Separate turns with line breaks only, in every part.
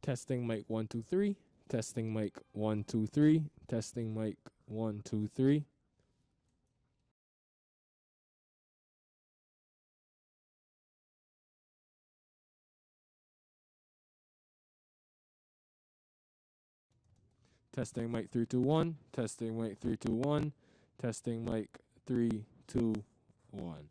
Testing mic 1 2 3. Testing mic 1 2 3. Testing mic 1 2 3. Testing mic 3 2 1. Testing mic 3 2 1. Testing mic 3 2 1.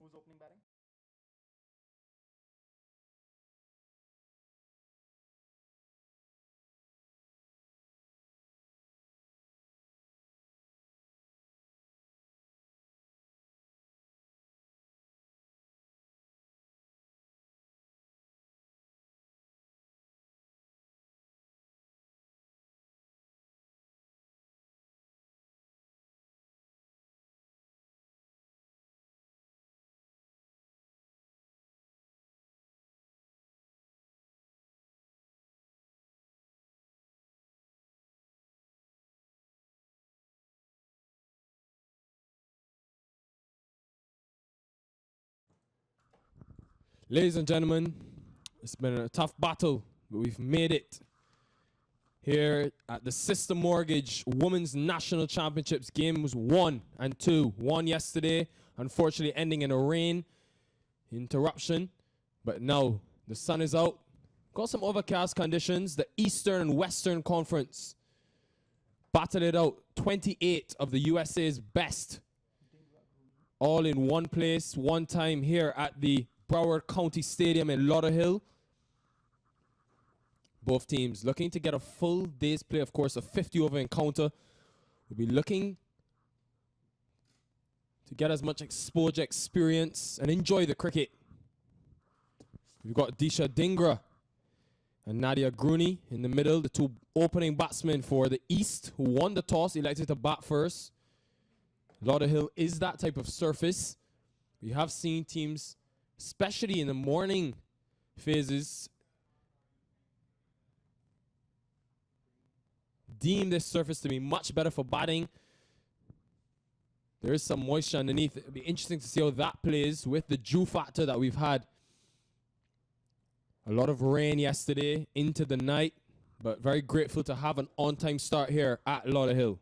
Who's opening batting?
Ladies and gentlemen, it's been a tough battle, but we've made it here at the Sister Mortgage Women's National Championships. Games 1 and 2. 1 yesterday, unfortunately ending in a rain interruption. But now the sun is out. Got some overcast conditions. The Eastern and Western Conference battled it out. 28 of the USA's best, all in one place, one time here at the Broward County Stadium in Lauderdale. Both teams looking to get a full day's play, of course, a 50-over encounter. We'll be looking to get as much exposure, experience, and enjoy the cricket. We've got Disha Dhingra and Nadia Grooney in the middle, the two opening batsmen for the East, who won the toss, elected to bat first. Lauderdale is that type of surface. We have seen teams, especially in the morning phases, deem this surface to be much better for batting. There is some moisture underneath. It'll be interesting to see how that plays with the dew factor that we've had. A lot of rain yesterday into the night, but very grateful to have an on-time start here at Lauderdale.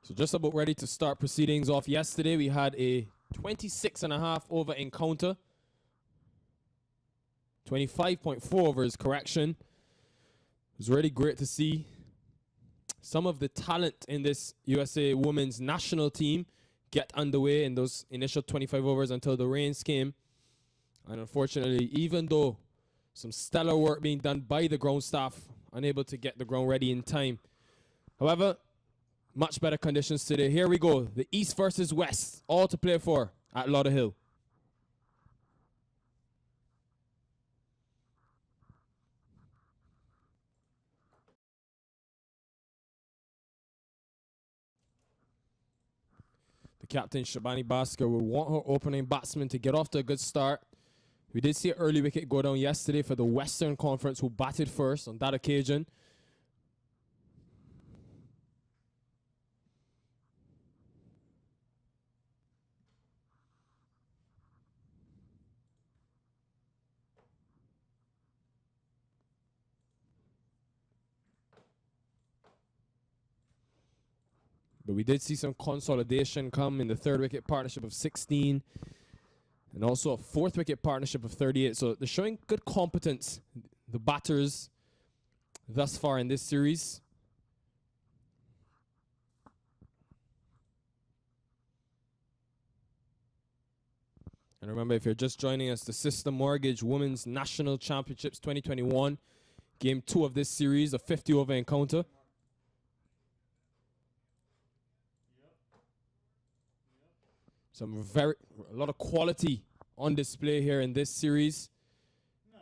So just about ready to start proceedings off. Yesterday we had a 26.5 over encounter. 25.4 overs, correction. It was really great to see some of the talent in this USA women's national team get underway in those initial 25 overs until the rains came. And unfortunately, even though some stellar work being done by the ground staff, unable to get the ground ready in time. However, much better conditions today. Here we go. The East versus West, all to play for at Lauderdale. The captain, Shabani Basker, will want her opening batsman to get off to a good start. We did see an early wicket go down yesterday for the Western Conference, who batted first on that occasion. But we did see some consolidation come in the third wicket partnership of 16 and also a fourth wicket partnership of 38. So they're showing good competence, the batters, thus far in this series. And remember, if you're just joining us, the Sistar Mortgage Women's National Championships 2021, Game 2 of this series, a 50 over encounter. A lot of quality on display here in this series.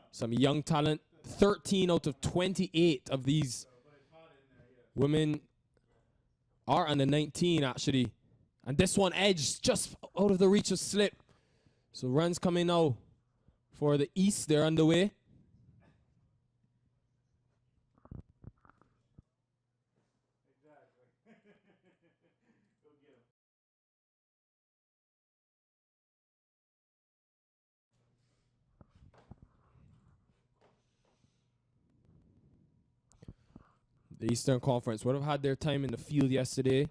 Some young talent. 13 out of 28 of these women are under 19, actually. And this one edged just out of the reach of slip. So runs coming now for the East. They're underway. The Eastern Conference would have had their time in the field yesterday.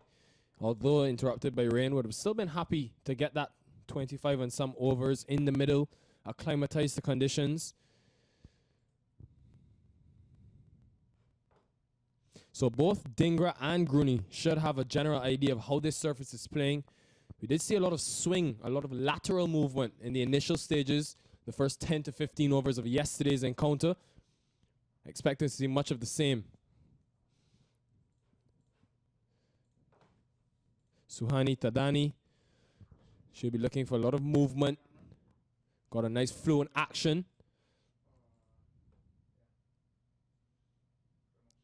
Although interrupted by rain, would have still been happy to get that 25 and some overs in the middle, acclimatize to conditions. So both Dhingra and Grooney should have a general idea of how this surface is playing. We did see a lot of swing, a lot of lateral movement in the initial stages, the first 10 to 15 overs of yesterday's encounter. Expecting to see much of the same. Suhani Tadani should be looking for a lot of movement. Got a nice fluent action.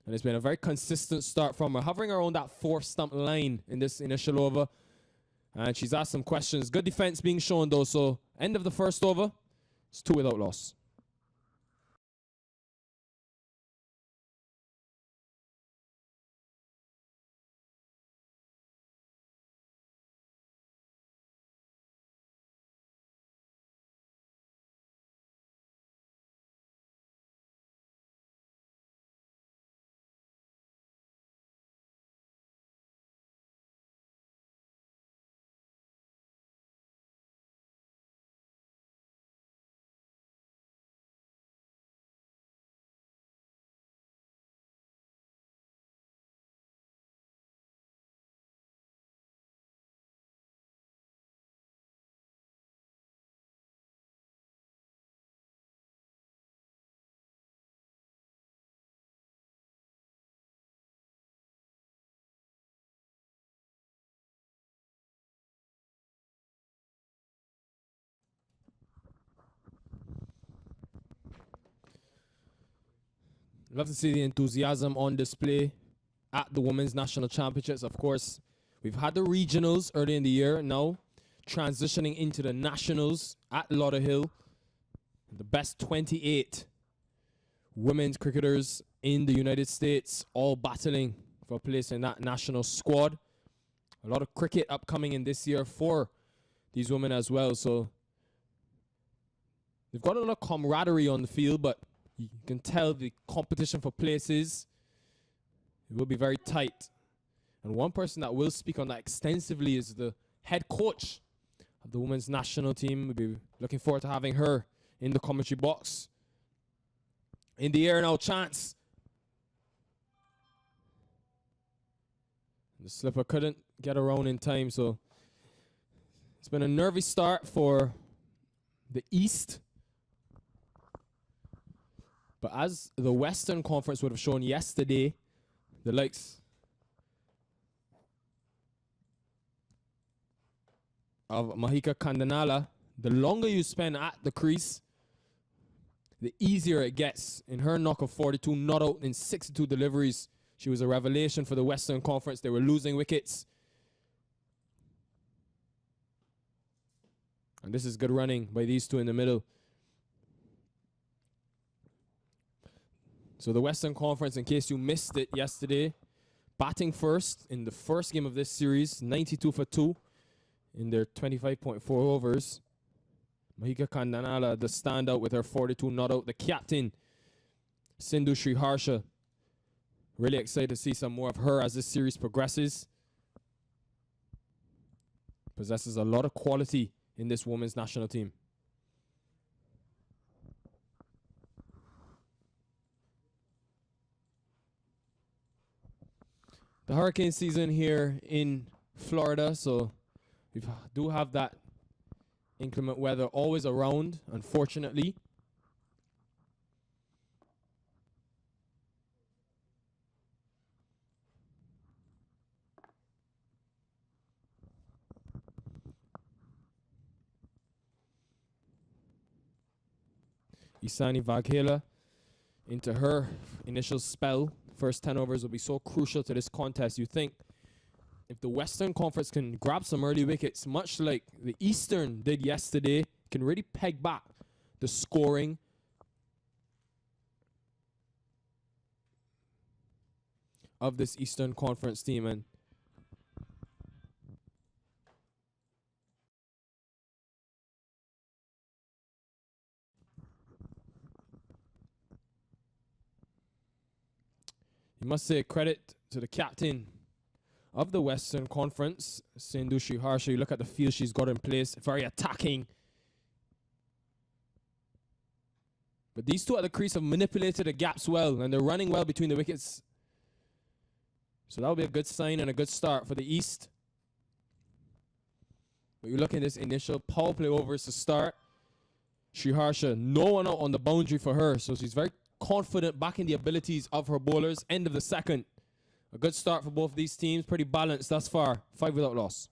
And it's been a very consistent start from her, hovering around that fourth stump line in this initial over. And she's asked some questions. Good defense being shown, though. So end of the first over, it's 2 without loss. Love to see the enthusiasm on display at the Women's National Championships. Of course, we've had the regionals early in the year. Now transitioning into the nationals at Lauderdale. The best 28 women's cricketers in the United States, all battling for a place in that national squad. A lot of cricket upcoming in this year for these women as well. So they've got a lot of camaraderie on the field, but you can tell the competition for places, it will be very tight. And one person that will speak on that extensively is the head coach of the women's national team. We'll be looking forward to having her in the commentary box. In the air now, chance. The slipper couldn't get around in time, so it's been a nervy start for the East. But as the Western Conference would have shown yesterday, the likes of Mahika Kandanala, the longer you spend at the crease, the easier it gets. In her knock of 42, not out in 62 deliveries, she was a revelation for the Western Conference. They were losing wickets. And this is good running by these two in the middle. So the Western Conference, in case you missed it yesterday, batting first in the first game of this series, 92 for 2 in their 25.4 overs. Mahika Kandanala, the standout with her 42 not out. The captain, Sindhu Sriharsha. Really excited to see some more of her as this series progresses. Possesses a lot of quality in this women's national team. The hurricane season here in Florida, so we do have that inclement weather always around, unfortunately. Isani Vaghela into her initial spell. First 10 overs will be so crucial to this contest. You think if the Western Conference can grab some early wickets, much like the Eastern did yesterday, can really peg back the scoring of this Eastern Conference team. And you must say credit to the captain of the Western Conference, Sindhu Sriharsha. You look at the field she's got in place, very attacking. But these two at the crease have manipulated the gaps well, and they're running well between the wickets. So that will be a good sign and a good start for the East. But you look at this initial power play overs to start. Sriharsha, no one out on the boundary for her, so she's very confident back in the abilities of her bowlers. End of the second. A good start for both these teams. Pretty balanced thus far. 5 without loss.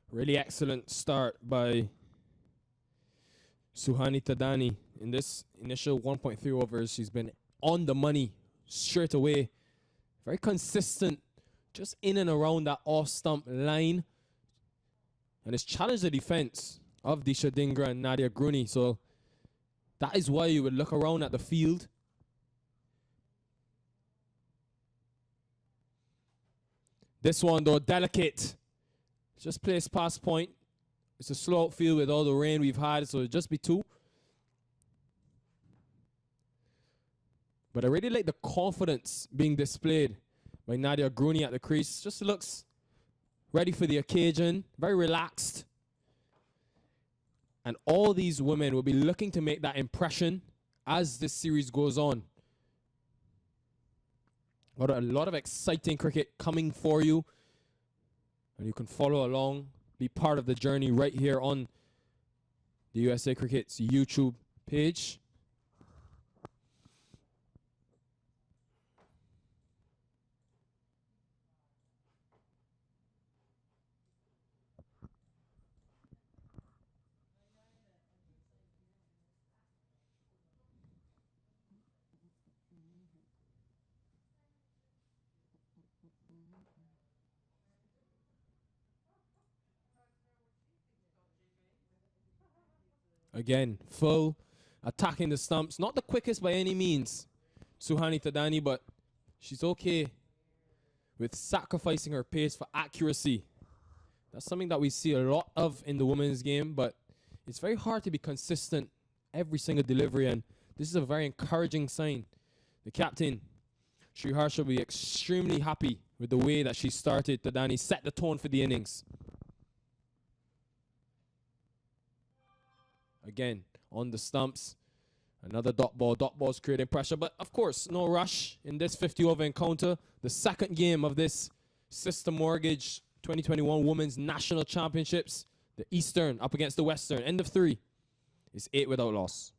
Really excellent start by Suhani Tadani. In this initial 1.3 overs, she's been on the money straight away. Very consistent, just in and around that off-stump line. And it's challenged the defense of Disha Dhingra and Nadia Gruni. So that is why you would look around at the field. This one, though, delicate. Just placed past point. It's a slow outfield with all the rain we've had, so it'll just be 2. But I really like the confidence being displayed by Nadia Gruni at the crease. Just looks ready for the occasion, very relaxed. And all these women will be looking to make that impression as this series goes on. Got a lot of exciting cricket coming for you. And you can follow along, be part of the journey right here on the USA Cricket's YouTube page. Again, full attacking the stumps. Not the quickest by any means, Suhani Tadani, but she's okay with sacrificing her pace for accuracy. That's something that we see a lot of in the women's game, but it's very hard to be consistent every single delivery, and this is a very encouraging sign. The captain, Sri Harsha, will be extremely happy with the way that she started. Tadani set the tone for the innings. Again, on the stumps, another dot ball. Dot ball's creating pressure, but of course, no rush in this 50-over encounter. The second game of this Sistar Mortgage 2021 Women's National Championships. The Eastern up against the Western. End of 3. It's 8 without loss.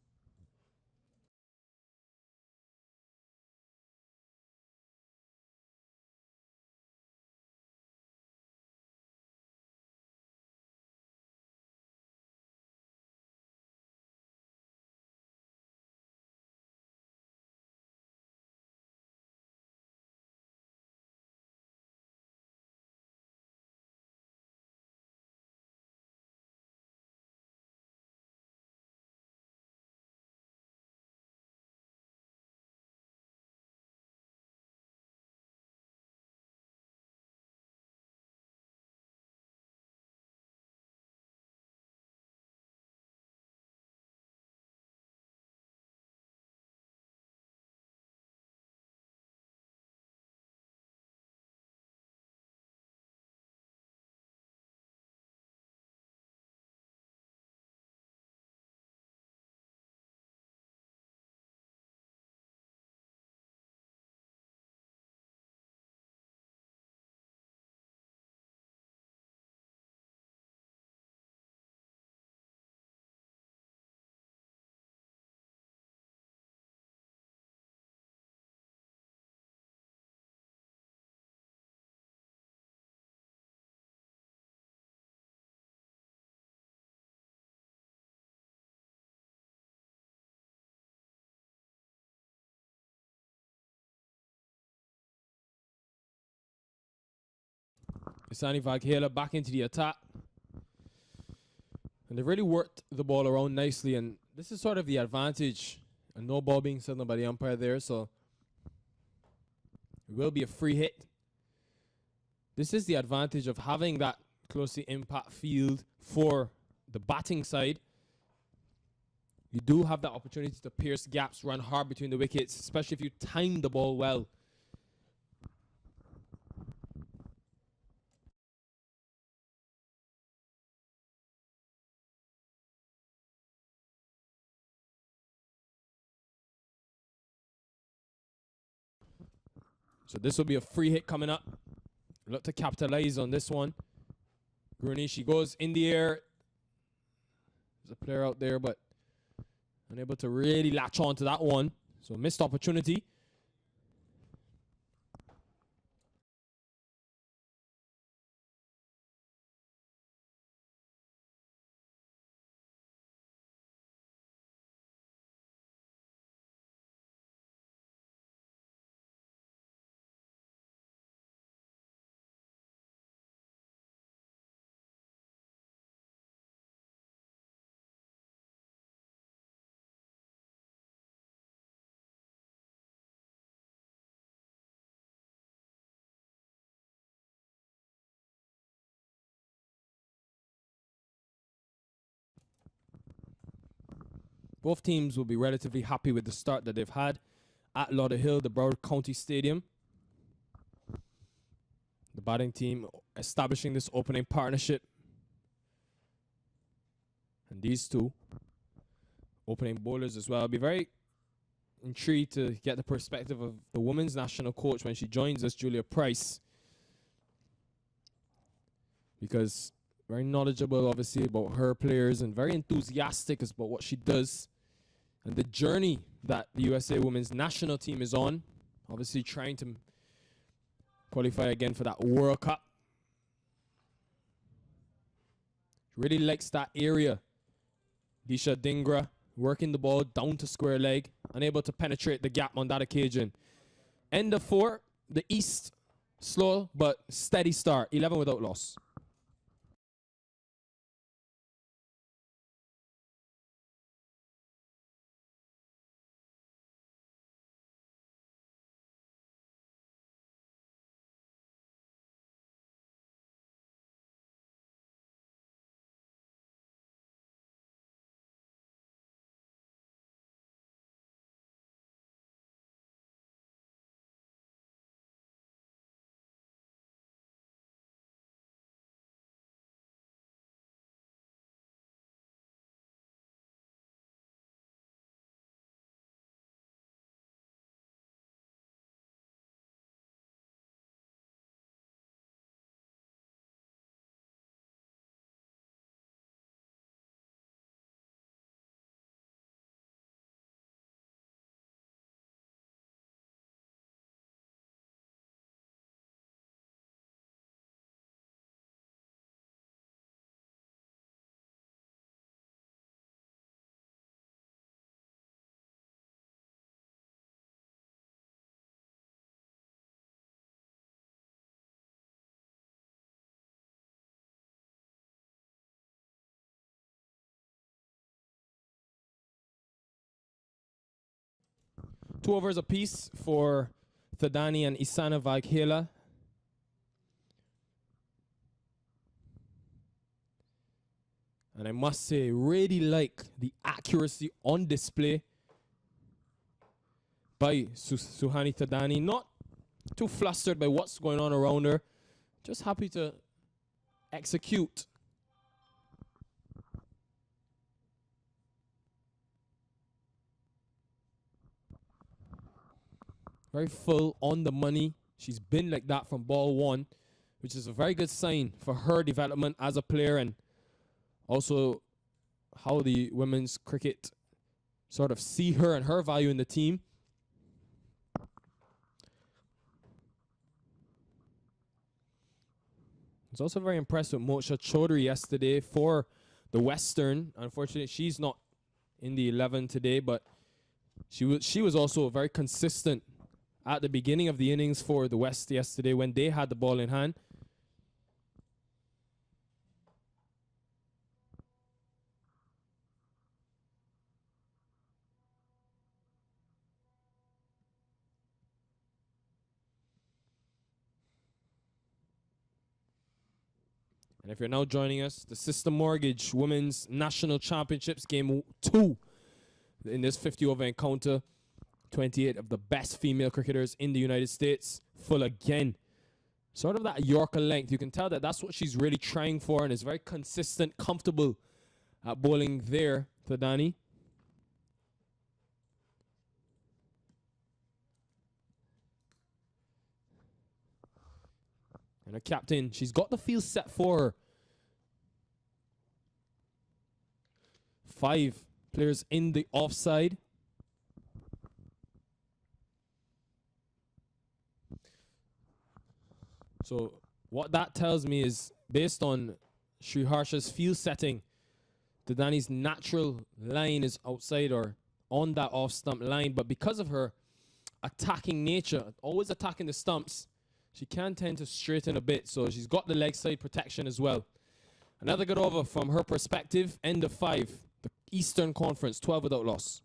Isani Vaghela back into the attack. And they've really worked the ball around nicely. And this is sort of the advantage. And no ball being signaled by the umpire there. So it will be a free hit. This is the advantage of having that closely impact field for the batting side. You do have that opportunity to pierce gaps, run hard between the wickets, especially if you time the ball well. So this will be a free hit coming up. Look to capitalize on this one. Gruni, she goes in the air. There's a player out there, but unable to really latch on to that one. So missed opportunity. Both teams will be relatively happy with the start that they've had at Lauderdale, the Broward County Stadium. The batting team establishing this opening partnership. And these two opening bowlers as well. I'll be very intrigued to get the perspective of the women's national coach when she joins us, Julia Price. Because very knowledgeable, obviously, about her players and very enthusiastic about what she does and the journey that the USA women's national team is on. Obviously trying to qualify again for that World Cup. Really likes that area. Disha Dingra working the ball down to square leg, unable to penetrate the gap on that occasion. End of 4, the East, slow but steady start, 11 without loss. Two overs apiece for Thadani and Isana Vaghela. And I must say, really like the accuracy on display by Suhani Thadani. Not too flustered by what's going on around her. Just happy to execute. Very full, on the money. She's been like that from ball 1, which is a very good sign for her development as a player and also how the women's cricket sort of see her and her value in the team. I was also very impressed with Moksha Chaudhary yesterday for the Western. Unfortunately, she's not in the 11 today, but she was also very consistent at the beginning of the innings for the West yesterday when they had the ball in hand. And if you're now joining us, the Sistar Mortgage Women's National Championships Game 2 in this 50-over encounter. 28 of the best female cricketers in the United States. Full again. Sort of that Yorker length. You can tell that that's what she's really trying for and is very consistent, comfortable at bowling there, Thadani. And her captain, she's got the field set for her. 5 players in the offside. So what that tells me is, based on Sri Harsha's field setting, Thadani's natural line is outside or on that off-stump line. But because of her attacking nature, always attacking the stumps, she can tend to straighten a bit. So she's got the leg side protection as well. Another good over from her perspective. End of 5. The Eastern Conference, 12 without loss.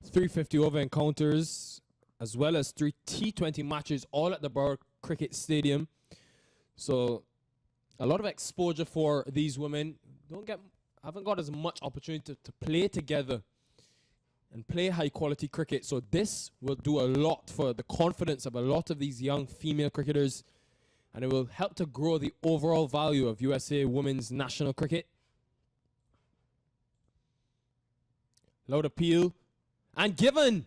350 over encounters, as well as 3 T20 matches, all at the Broward Cricket Stadium. So a lot of exposure for these women. Haven't got as much opportunity to play together and play high quality cricket. So this will do a lot for the confidence of a lot of these young female cricketers, and it will help to grow the overall value of USA women's national cricket. Loud appeal and given.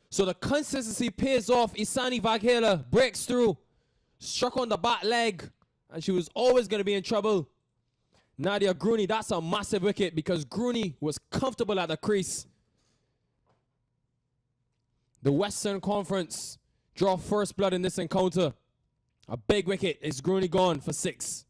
So the consistency pays off. Isani Vaghela breaks through, struck on the back leg, and she was always going to be in trouble. Nadia Grooney, that's a massive wicket because Grooney was comfortable at the crease. The Western Conference draw first blood in this encounter. A big wicket. Is Grooney gone for 6?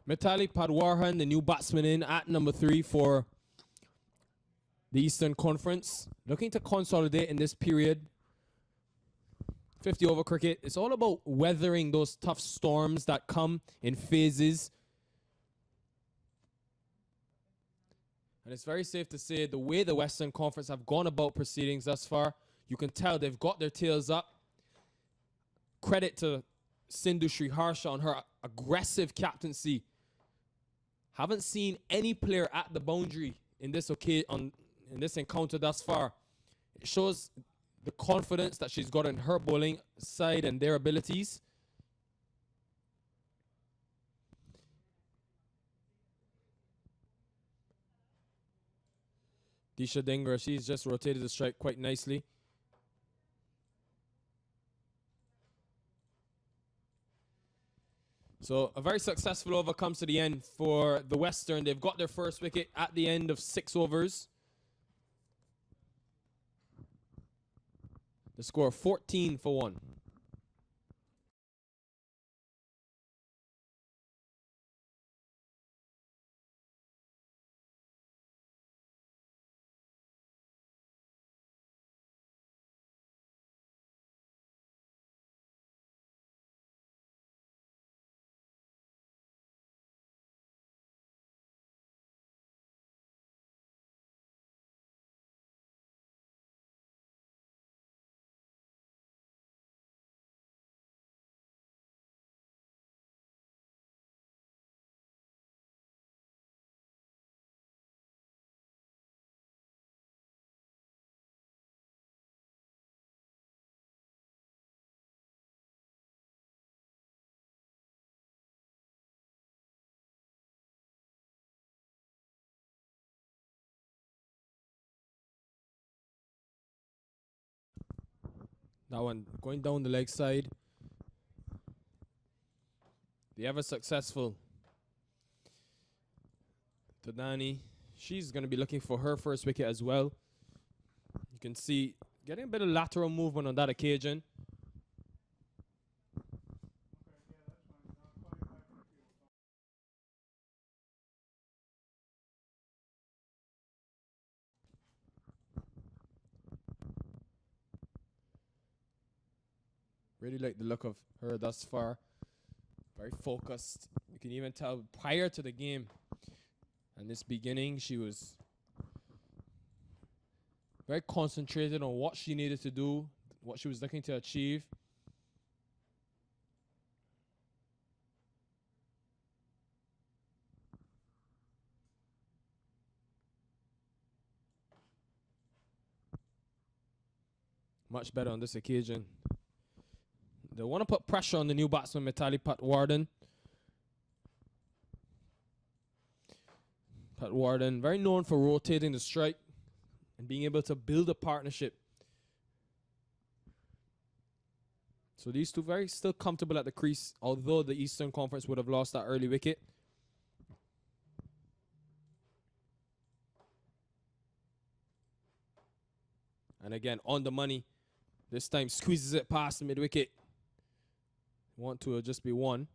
Mitali Padwarhan, the new batsman in at number 3 for the Eastern Conference. Looking to consolidate in this period. 50 over cricket. It's all about weathering those tough storms that come in phases. And it's very safe to say the way the Western Conference have gone about proceedings thus far, you can tell they've got their tails up. Credit to Sindhu Sriharsha on her aggressive captaincy. Haven't seen any player at the boundary in this encounter thus far. It shows the confidence that she's got in her bowling side and their abilities. Disha Dhingra, she's just rotated the strike quite nicely. So a very successful over comes to the end for the Western. They've got their first wicket at the end of 6 overs. The score 14 for 1. That one going down the leg side. The ever successful Tadani. She's going to be looking for her first wicket as well. You can see getting a bit of lateral movement on that occasion. Really like the look of her thus far. Very focused. You can even tell prior to the game and this beginning, she was very concentrated on what she needed to do, what she was looking to achieve. Much better on this occasion. They want to put pressure on the new batsman, Mitali Patwarden. Patwarden, very known for rotating the strike and being able to build a partnership. So these two very still comfortable at the crease, although the Eastern Conference would have lost that early wicket. And again, on the money. This time squeezes it past the mid-wicket. Want to just be one.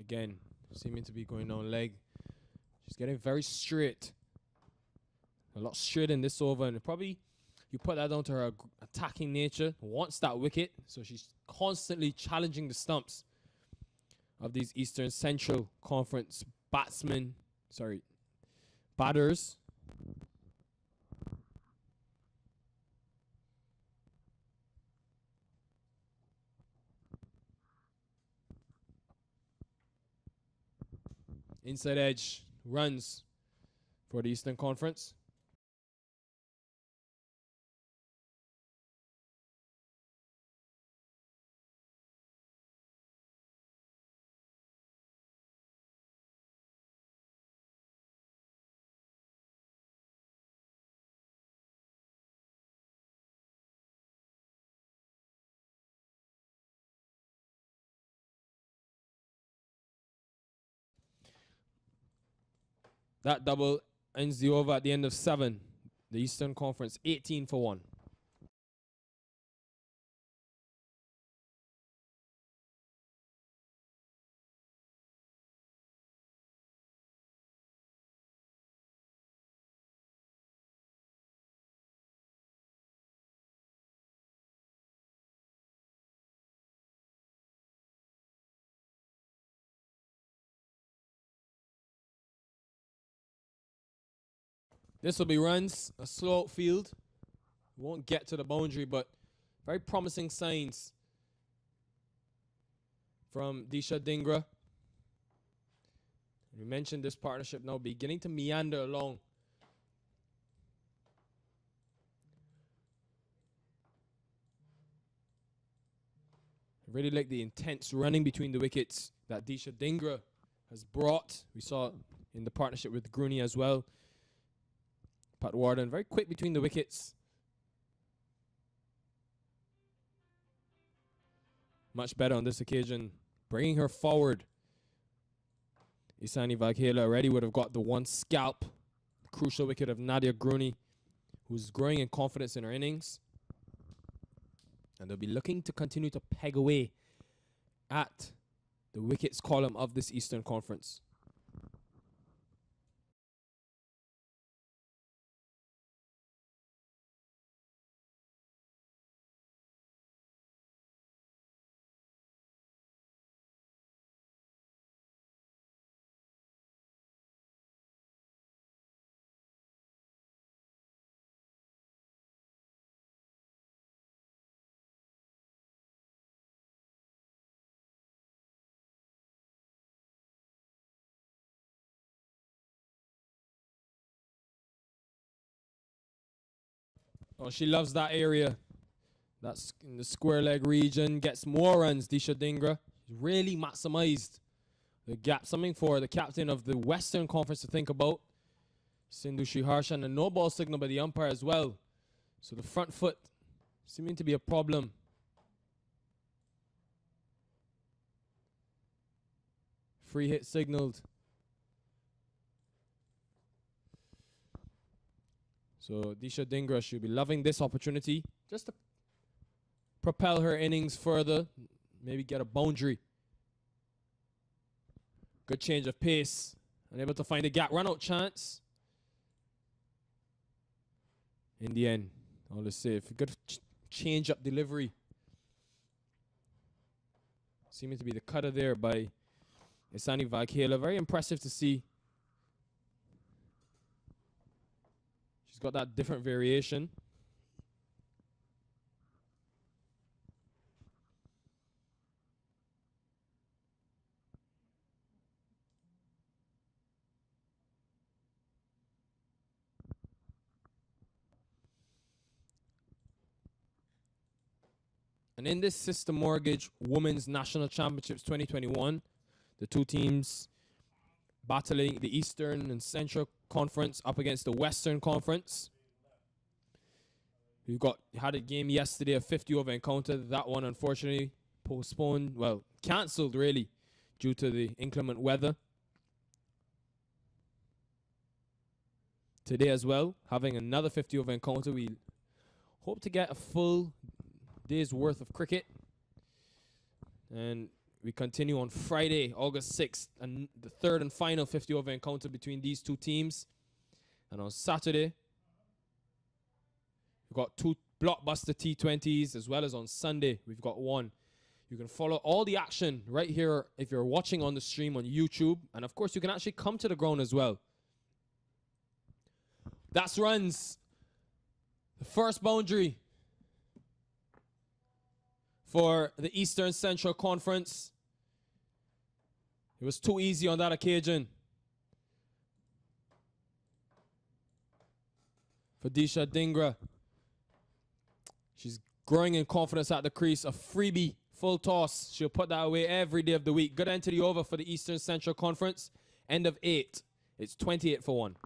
Again, seeming to be going on leg. She's getting very straight. A lot straight in this over, and probably you put that down to her attacking nature. Wants that wicket, so she's constantly challenging the stumps of these Eastern Central Conference batters. Inside edge runs for the Eastern Conference. That double ends the over at the end of 7. The Eastern Conference 18 for 1. This will be runs, a slow outfield. Won't get to the boundary, but very promising signs from Disha Dhingra. We mentioned this partnership now beginning to meander along. I really like the intense running between the wickets that Disha Dhingra has brought. We saw in the partnership with Grooney as well. Patwarden very quick between the wickets. Much better on this occasion, bringing her forward. Isani Vaghela already would have got the one scalp. Crucial wicket of Nadia Grooney, who's growing in confidence in her innings. And they'll be looking to continue to peg away at the wickets column of this Eastern Conference. Oh, she loves that area. That's in the square leg region. Gets more runs, Disha Dhingra. really maximized the gap. Something for the captain of the Western Conference to think about. Sindhu Sriharsha, and a no ball signal by the umpire as well. So the front foot seeming to be a problem. Free hit signaled. So Disha Dhingra should be loving this opportunity just to propel her innings further. Maybe get a boundary. Good change of pace. Unable to find a gap. Run out chance. In the end, all is safe. Good change up delivery. Seeming to be the cutter there by Isani Vaghela. Very impressive to see. She's got that different variation. And in this Sistar Mortgage Women's National Championships 2021, the two teams battling the Eastern and Central Conference up against the Western Conference. We've had a game yesterday, a 50-over encounter. That one, unfortunately, postponed, well, cancelled, really, due to the inclement weather. Today as well, having another 50-over encounter. We hope to get a full day's worth of cricket. And we continue on Friday, August 6th, and the third and final 50-over encounter between these two teams. And on Saturday, we've got two blockbuster T20s, as well as on Sunday, we've got one. You can follow all the action right here if you're watching on the stream on YouTube. And of course, you can actually come to the ground as well. That's runs. The first boundary for the Eastern Central Conference. It was too easy on that occasion for Disha Dhingra. She's growing in confidence at the crease. A freebie, full toss. She'll put that away every day of the week. Good end to the over for the Eastern Central Conference. End of 8. It's 28 for 1.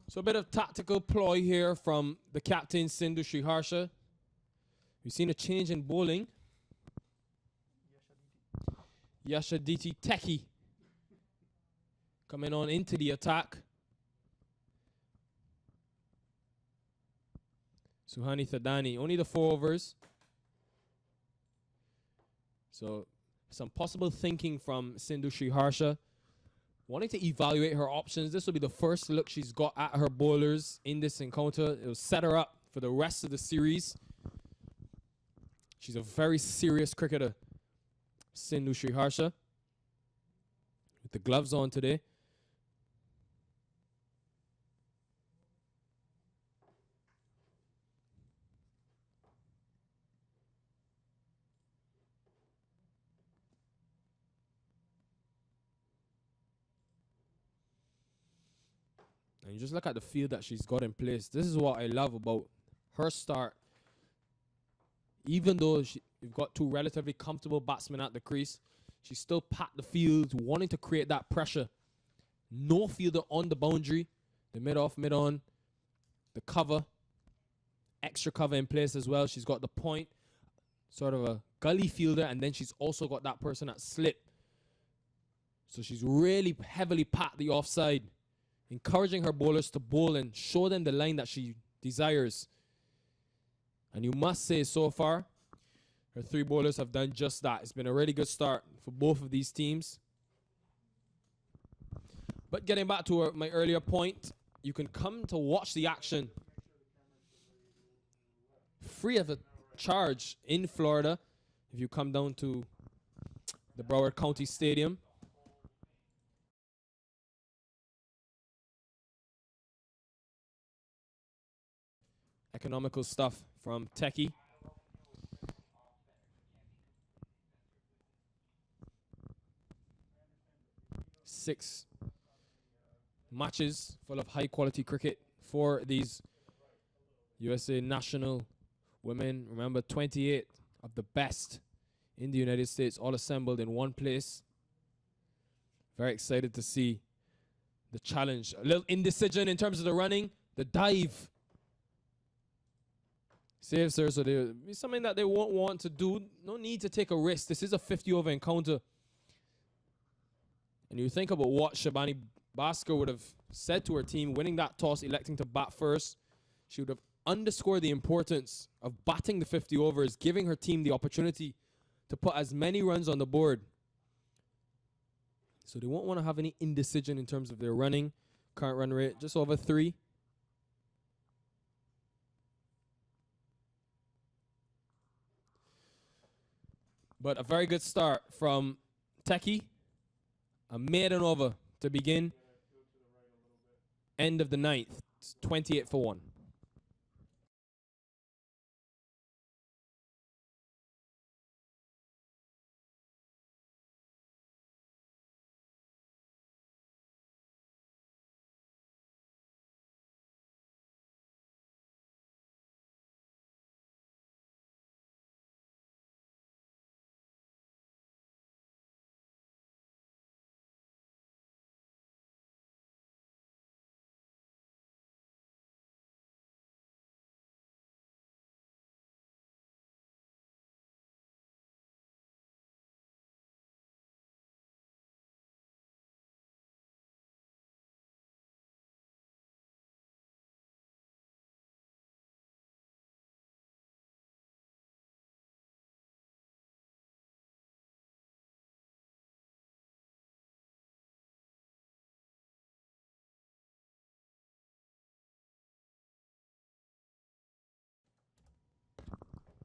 So a bit of tactical ploy here from the captain, Sindhu Sriharsha. We've seen a change in bowling. Yashaditi Teki coming on into the attack. Suhani Thadani, only the 4 overs. So some possible thinking from Sindhu Sriharsha. Wanting to evaluate her options. This will be the first look she's got at her bowlers in this encounter. It will set her up for the rest of the series. She's a very serious cricketer, Sindhu Sriharsha, with the gloves on today. And you just look at the field that she's got in place. This is what I love about her start. Even though you've got two relatively comfortable batsmen at the crease, she still packed the field, wanting to create that pressure. No fielder on the boundary. The mid-off, mid-on. The cover. Extra cover in place as well. She's got the point. Sort of a gully fielder. And then she's also got that person at slip. So she's really heavily packed the offside, encouraging her bowlers to bowl and show them the line that she desires. And you must say, so far, her 3 bowlers have done just that. It's been a really good start for both of these teams. But getting back to my earlier point, you can come to watch the action free of a charge in Florida if you come down to the Broward County Stadium. Economical stuff from Techie. Six matches full of high quality cricket for these USA national women. Remember, 28 of the best in the United States all assembled in one place. Very excited to see the challenge. A little indecision in terms of the running, the dive. Saves her, so it's something that they won't want to do. No need to take a risk. This is a 50-over encounter. And you think about what Shabani Bhaskar would have said to her team, winning that toss, electing to bat first. She would have underscored the importance of batting the 50 overs, giving her team the opportunity to put as many runs on the board. So they won't want to have any indecision in terms of their running. Current run rate, just over 3. But a very good start from Techie. A maiden over to begin. End of the 9th. It's 28 for 1.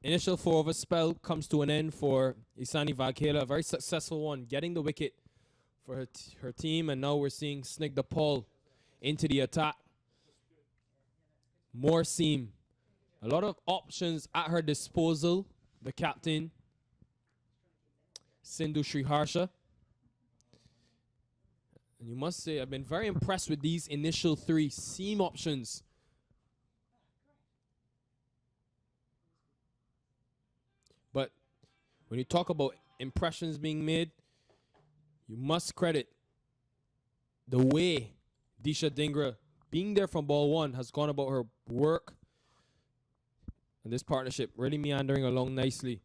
Initial 4-over spell comes to an end for Isani Vaghela. A very successful one, getting the wicket for her team. And now we're seeing Snigdha Paul into the attack. More seam. A lot of options at her disposal. The captain, Sindhu Sriharsha. And you must say, I've been very impressed with these initial 3 seam options. But when you talk about impressions being made, you must credit the way Disha Dhingra, being there from ball 1, has gone about her work. And this partnership really meandering along nicely.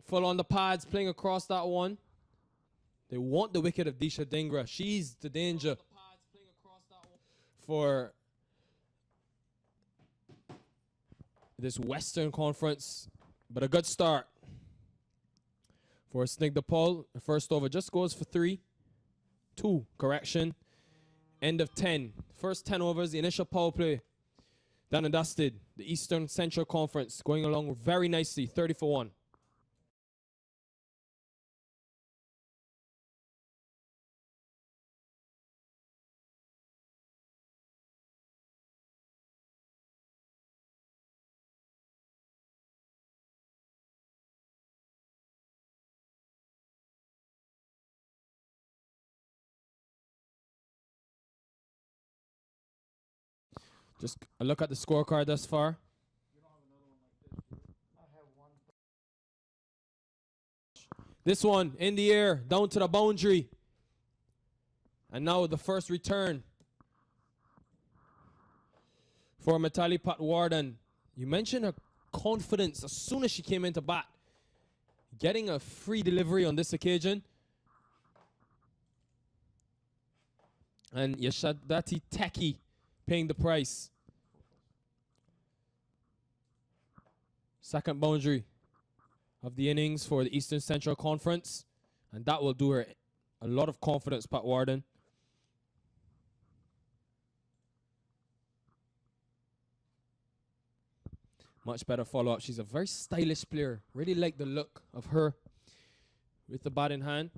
Full on the pads, playing across that one. They want the wicket of Disha Dhingra. She's the danger for this Western Conference. But a good start for Snigdha Paul. The first over just goes for 3. 2, correction. End of 10. First 10 overs, the initial power play. Done and dusted. The Eastern Central Conference going along very nicely. 30 for 1. Just a look at the scorecard thus far. This one in the air, down to the boundary. And now the first return for Mitali Patwardhan. You mentioned her confidence as soon as she came into bat. Getting a free delivery on this occasion. And Yashadati Teki paying the price. Second boundary of the innings for the Eastern Central Conference. And that will do her a lot of confidence, Patwardhan. Much better follow-up. She's a very stylish player. Really like the look of her with the bat in hand.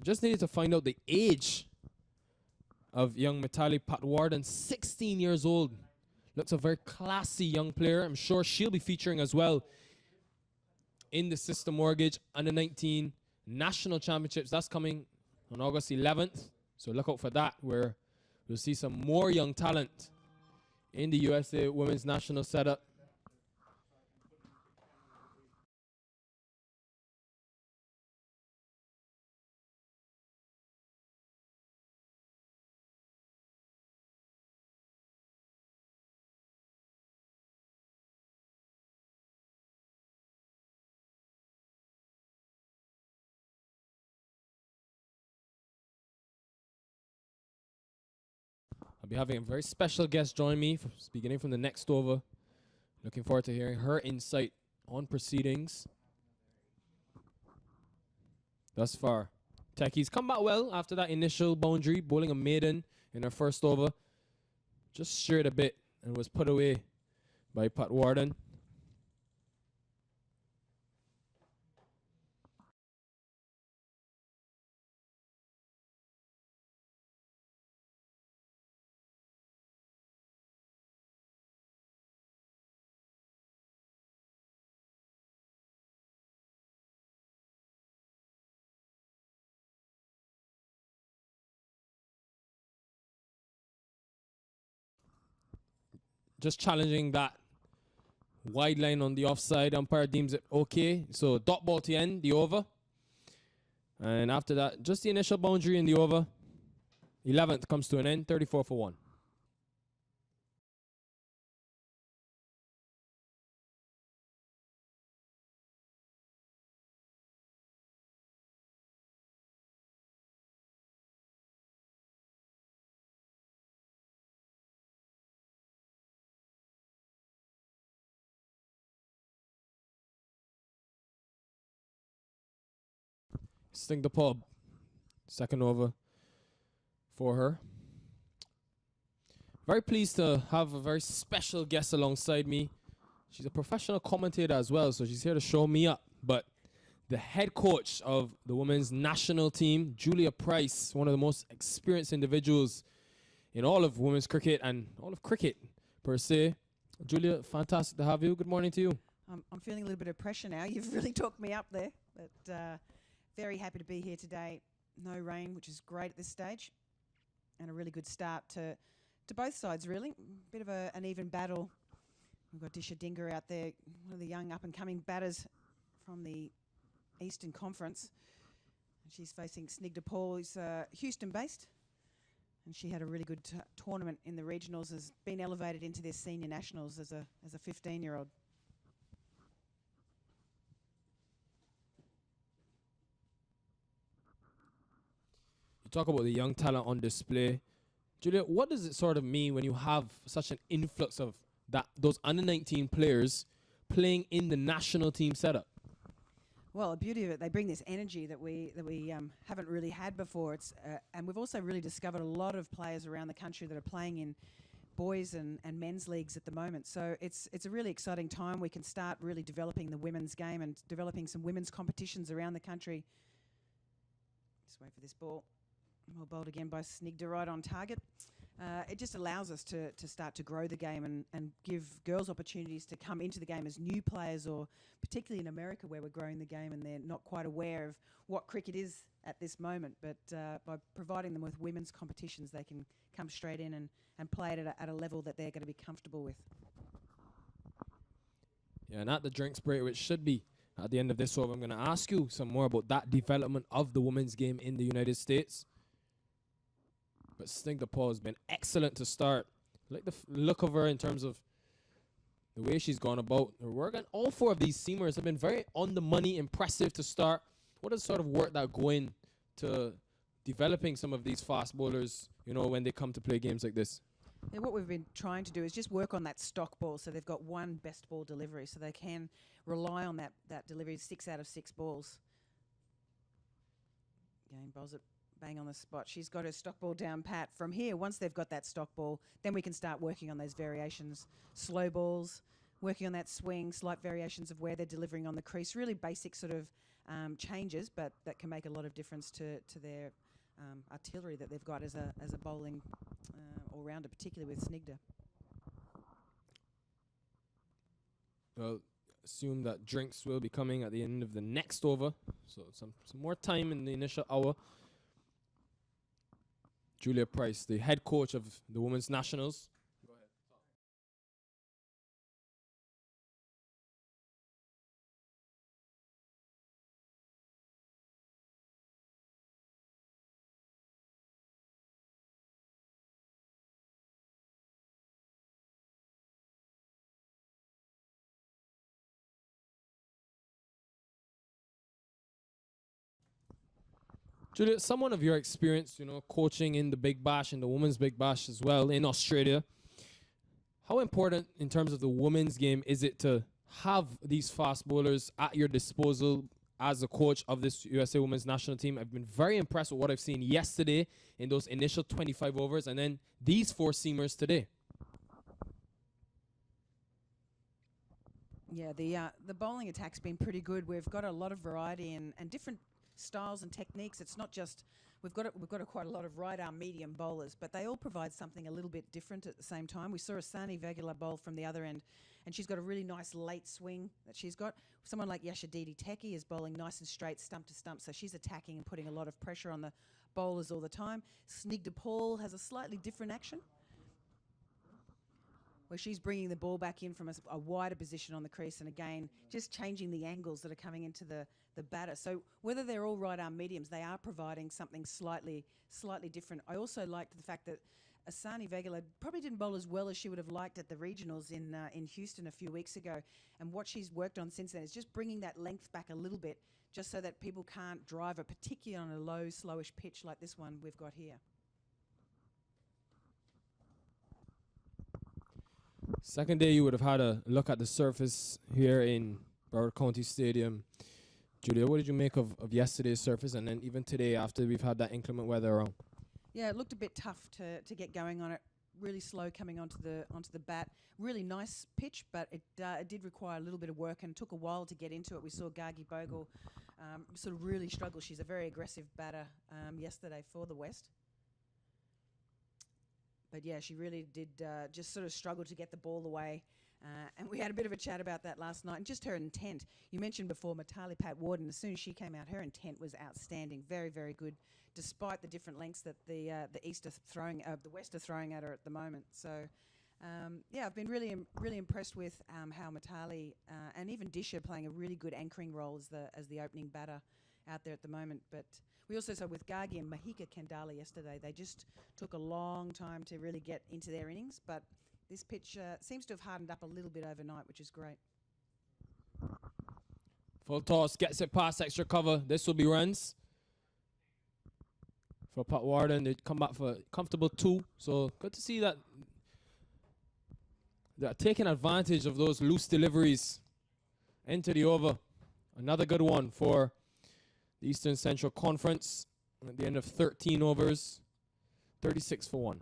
Just needed to find out the age of young Mitali Patwardhan, 16 years old. Looks a very classy young player. I'm sure she'll be featuring as well in the Sistar Mortgage Under-19 National Championships. That's coming on August 11th. So look out for that, where we'll see some more young talent in the USA Women's National setup. I'll be having a very special guest join me beginning from the next over. Looking forward to hearing her insight on proceedings thus far. Techi's come back well after that initial boundary, bowling a maiden in her first over. Just sheared a bit and was put away by Patwardhan. Just challenging that wide line on the offside. Umpire deems it okay. So dot ball to end the over. And after that, just the initial boundary in the over. 11th comes to an end, 34 for 1. Snigdha Paul, second over for her. Very pleased to have a very special guest alongside me. She's a professional commentator as well, so she's here to show me up. But the head coach of the women's national team, Julia Price, one of the most experienced individuals in all of women's cricket and all of cricket per se. Julia, fantastic to have you. Good morning to you.
I'm feeling a little bit of pressure now. You've really talked me up there. But very happy to be here today. No rain, which is great at this stage. And a really good start to both sides, really. Bit of an even battle. We've got Disha Dinger out there, one of the young up-and-coming batters from the Eastern Conference. And she's facing Snigdha Paul, who's Houston-based. And she had a really good tournament in the regionals, has been elevated into their senior nationals as a 15-year-old.
You talk about the young talent on display. Julia, what does it sort of mean when you have such an influx of those under-19 players playing in the national team setup?
Well, the beauty of it, they bring this energy that we haven't really had before. And we've also really discovered a lot of players around the country that are playing in boys and men's leagues at the moment. So it's a really exciting time. We can start really developing the women's game and developing some women's competitions around the country. Just wait for this ball. Well bowled again by Snigdha, right on target. It just allows us to start to grow the game and give girls opportunities to come into the game as new players, or particularly in America where we're growing the game and they're not quite aware of what cricket is at this moment. But by providing them with women's competitions, they can come straight in and play it at a level that they're going to be comfortable with.
Yeah, and at the drinks break, which should be at the end of this over, I'm going to ask you some more about that development of the women's game in the United States. But Snigdha Paul has been excellent to start. I like the look of her in terms of the way she's gone about her work. And all four of these seamers have been very on the money, impressive to start. What is sort of work that go in to developing some of these fast bowlers, when they come to play games like this?
Yeah, what we've been trying to do is just work on that stock ball, so they've got one best ball delivery, so they can rely on that delivery, 6 out of 6 balls. Again, bowls it bang on the spot. She's got her stock ball down pat. From here, once they've got that stock ball, then we can start working on those variations. Slow balls, working on that swing, slight variations of where they're delivering on the crease. Really basic sort of changes, but that can make a lot of difference to their artillery that they've got as a bowling all-rounder, particularly with Snigdha.
Well, assume that drinks will be coming at the end of the next over. So some more time in the initial hour. Julia Price, the head coach of the Women's Nationals. Go ahead. Julia, someone of your experience, coaching in the Big Bash and the Women's Big Bash as well in Australia, how important in terms of the women's game is it to have these fast bowlers at your disposal as a coach of this USA Women's National Team? I've been very impressed with what I've seen yesterday in those initial 25 overs and then these 4 seamers today.
Yeah, the bowling attack's been pretty good. We've got a lot of variety and different styles and techniques. It's not just we've got quite a lot of right arm medium bowlers, but they all provide something a little bit different at the same time. We saw Asani Vagula bowl from the other end, and she's got a really nice late swing that she's got. Someone like Yashadidi Teki is bowling nice and straight, stump to stump, so she's attacking and putting a lot of pressure on the bowlers all the time. Snigdha Paul has a slightly different action, where she's bringing the ball back in from a wider position on the crease, and again, just changing the angles that are coming into the batter. So whether they're all right arm mediums, they are providing something slightly different. I also liked the fact that Asani Vagula probably didn't bowl as well as she would have liked at the regionals in Houston a few weeks ago. And what she's worked on since then is just bringing that length back a little bit, just so that people can't drive it, particularly on a low, slowish pitch like this one we've got here.
Second day, you would have had a look at the surface here in Broward County Stadium. Julia, what did you make of yesterday's surface, and then even today after we've had that inclement weather around?
Yeah, it looked a bit tough to get going on it. Really slow coming onto the bat. Really nice pitch, but it did require a little bit of work and took a while to get into it. We saw Gargi Bogle sort of really struggle. She's a very aggressive batter yesterday for the West. But yeah, she really did just sort of struggle to get the ball away. And we had a bit of a chat about that last night and just her intent. You mentioned before Matali Pat Warden. As soon as she came out, her intent was outstanding. Very, very good, despite the different lengths that the West are throwing at her at the moment. So, yeah, I've been really impressed with how Matali and even Disha playing a really good anchoring role as the opening batter out there at the moment. But we also saw with Gargi and Mahika Kandala yesterday, they just took a long time to really get into their innings, but this pitch seems to have hardened up a little bit overnight, which is great.
Full toss, gets it past extra cover. This will be runs for Pat Warden. They come back for a comfortable 2. So good to see that they're taking advantage of those loose deliveries into the over. Another good one for the Eastern Central Conference at the end of 13 overs, 36 for 1.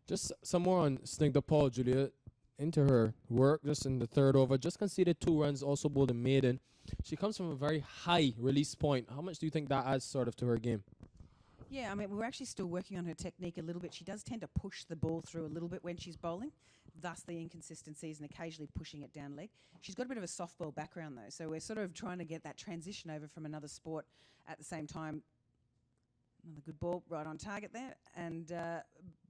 Just some more on Snigdha Paul, Julia. Into her work just in the third over. Just conceded 2 runs, also bowled a maiden. She comes from a very high release point. How much do you think that adds sort of to her game?
Yeah, I mean, we're actually still working on her technique a little bit. She does tend to push the ball through a little bit when she's bowling, thus the inconsistencies and occasionally pushing it down leg. She's got a bit of a softball background, though, so we're sort of trying to get that transition over from another sport at the same time. Another good ball right on target there, and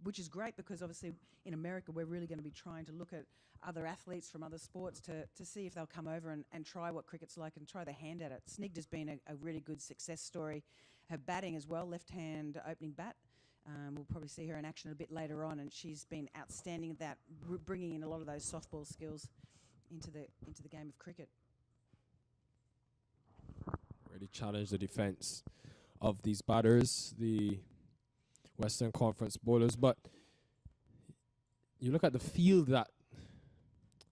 which is great because obviously in America we're really going to be trying to look at other athletes from other sports to see if they'll come over and try what cricket's like and try their hand at it. Snigdha's been a really good success story. Her batting as well, left-hand opening bat. We'll probably see her in action a bit later on, and she's been outstanding at that, bringing in a lot of those softball skills into the game of cricket.
Really challenge the defense of these batters, the Western Conference bowlers. But you look at the field that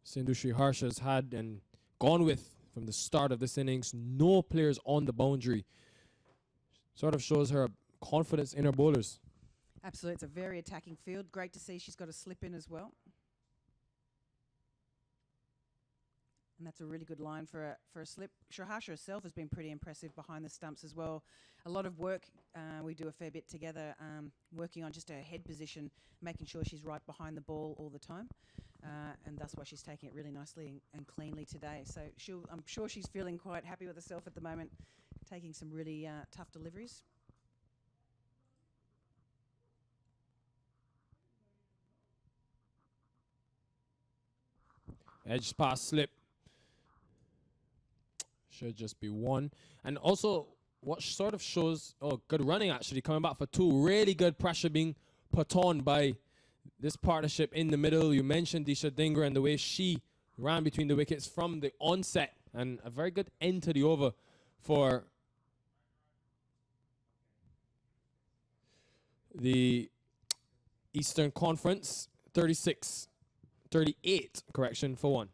Sindhu Sri Harsha has had and gone with from the start of this innings. No players on the boundary. Sort of shows her confidence in her bowlers.
Absolutely. It's a very attacking field. Great to see she's got a slip in as well. And that's a really good line for a slip. Sriharsha herself has been pretty impressive behind the stumps as well. A lot of work. We do a fair bit together, working on just her head position, making sure she's right behind the ball all the time. And that's why she's taking it really nicely and cleanly today. So I'm sure she's feeling quite happy with herself at the moment, taking some really tough deliveries.
Edge pass slip. Should just be 1. And also, what sort of shows, good running actually, coming back for 2. Really good pressure being put on by this partnership in the middle. You mentioned Disha Dhingra and the way she ran between the wickets from the onset. And a very good end to the over for the Eastern Conference. 38 for 1.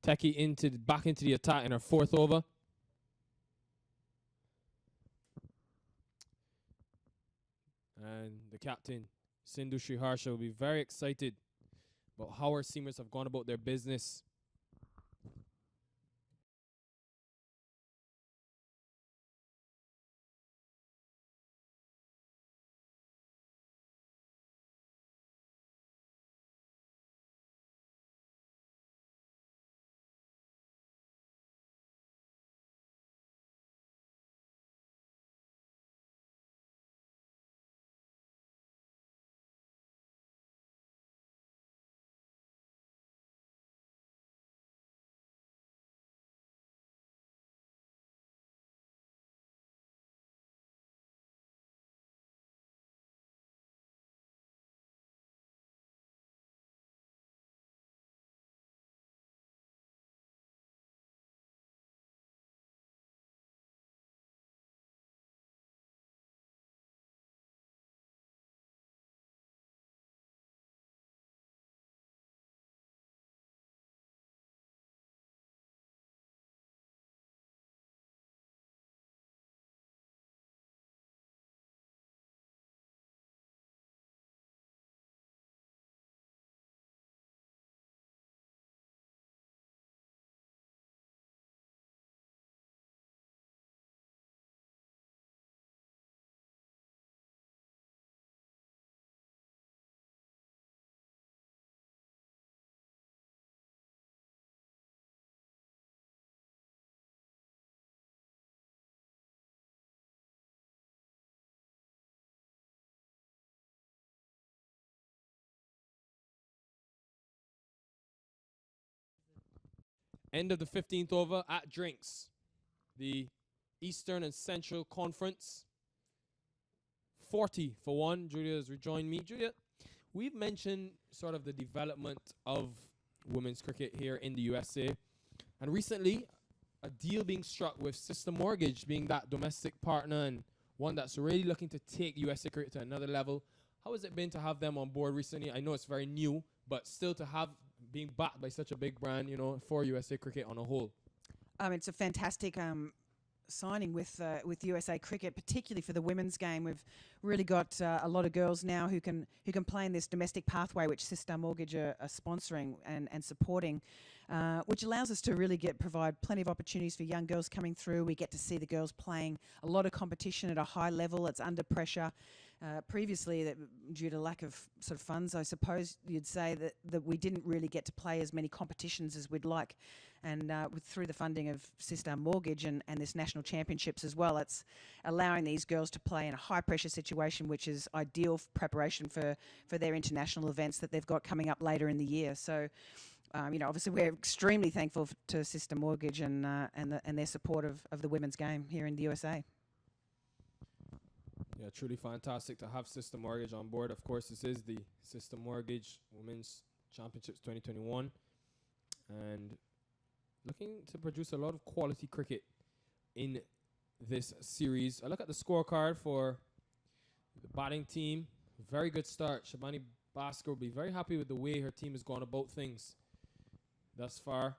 Techie back into the attack in her 4th over. And the captain, Sindhu Sriharsha, will be very excited about how our seamers have gone about their business. End of the 15th over at Drinks. The Eastern and Central Conference. 40 for 1. Julia has rejoined me. Julia, we've mentioned sort of the development of women's cricket here in the USA. And recently, a deal being struck with Sistar Mortgage being that domestic partner and one that's really looking to take USA cricket to another level. How has it been to have them on board recently? I know it's very new, but still to have being backed by such a big brand, you know, for USA cricket on a whole.
It's a fantastic signing with USA Cricket, particularly for the women's game. We've really got a lot of girls now who can play in this domestic pathway, which Sistar Mortgage are sponsoring and supporting, which allows us to really provide plenty of opportunities for young girls coming through. We get to see the girls playing a lot of competition at a high level. It's under pressure. Previously, due to lack of sort of funds, I suppose you'd say that we didn't really get to play as many competitions as we'd like. And through the funding of Sistar Mortgage and this national championships as well, it's allowing these girls to play in a high-pressure situation, which is ideal for preparation for their international events that they've got coming up later in the year. So, obviously we're extremely thankful to Sistar Mortgage and their support of the women's game here in the USA.
Yeah, truly fantastic to have Sistar Mortgage on board. Of course, this is the Sistar Mortgage Women's Championships 2021. And looking to produce a lot of quality cricket in this series. I look at the scorecard for the batting team. Very good start. Shabani Bhaskar will be very happy with the way her team has gone about things thus far.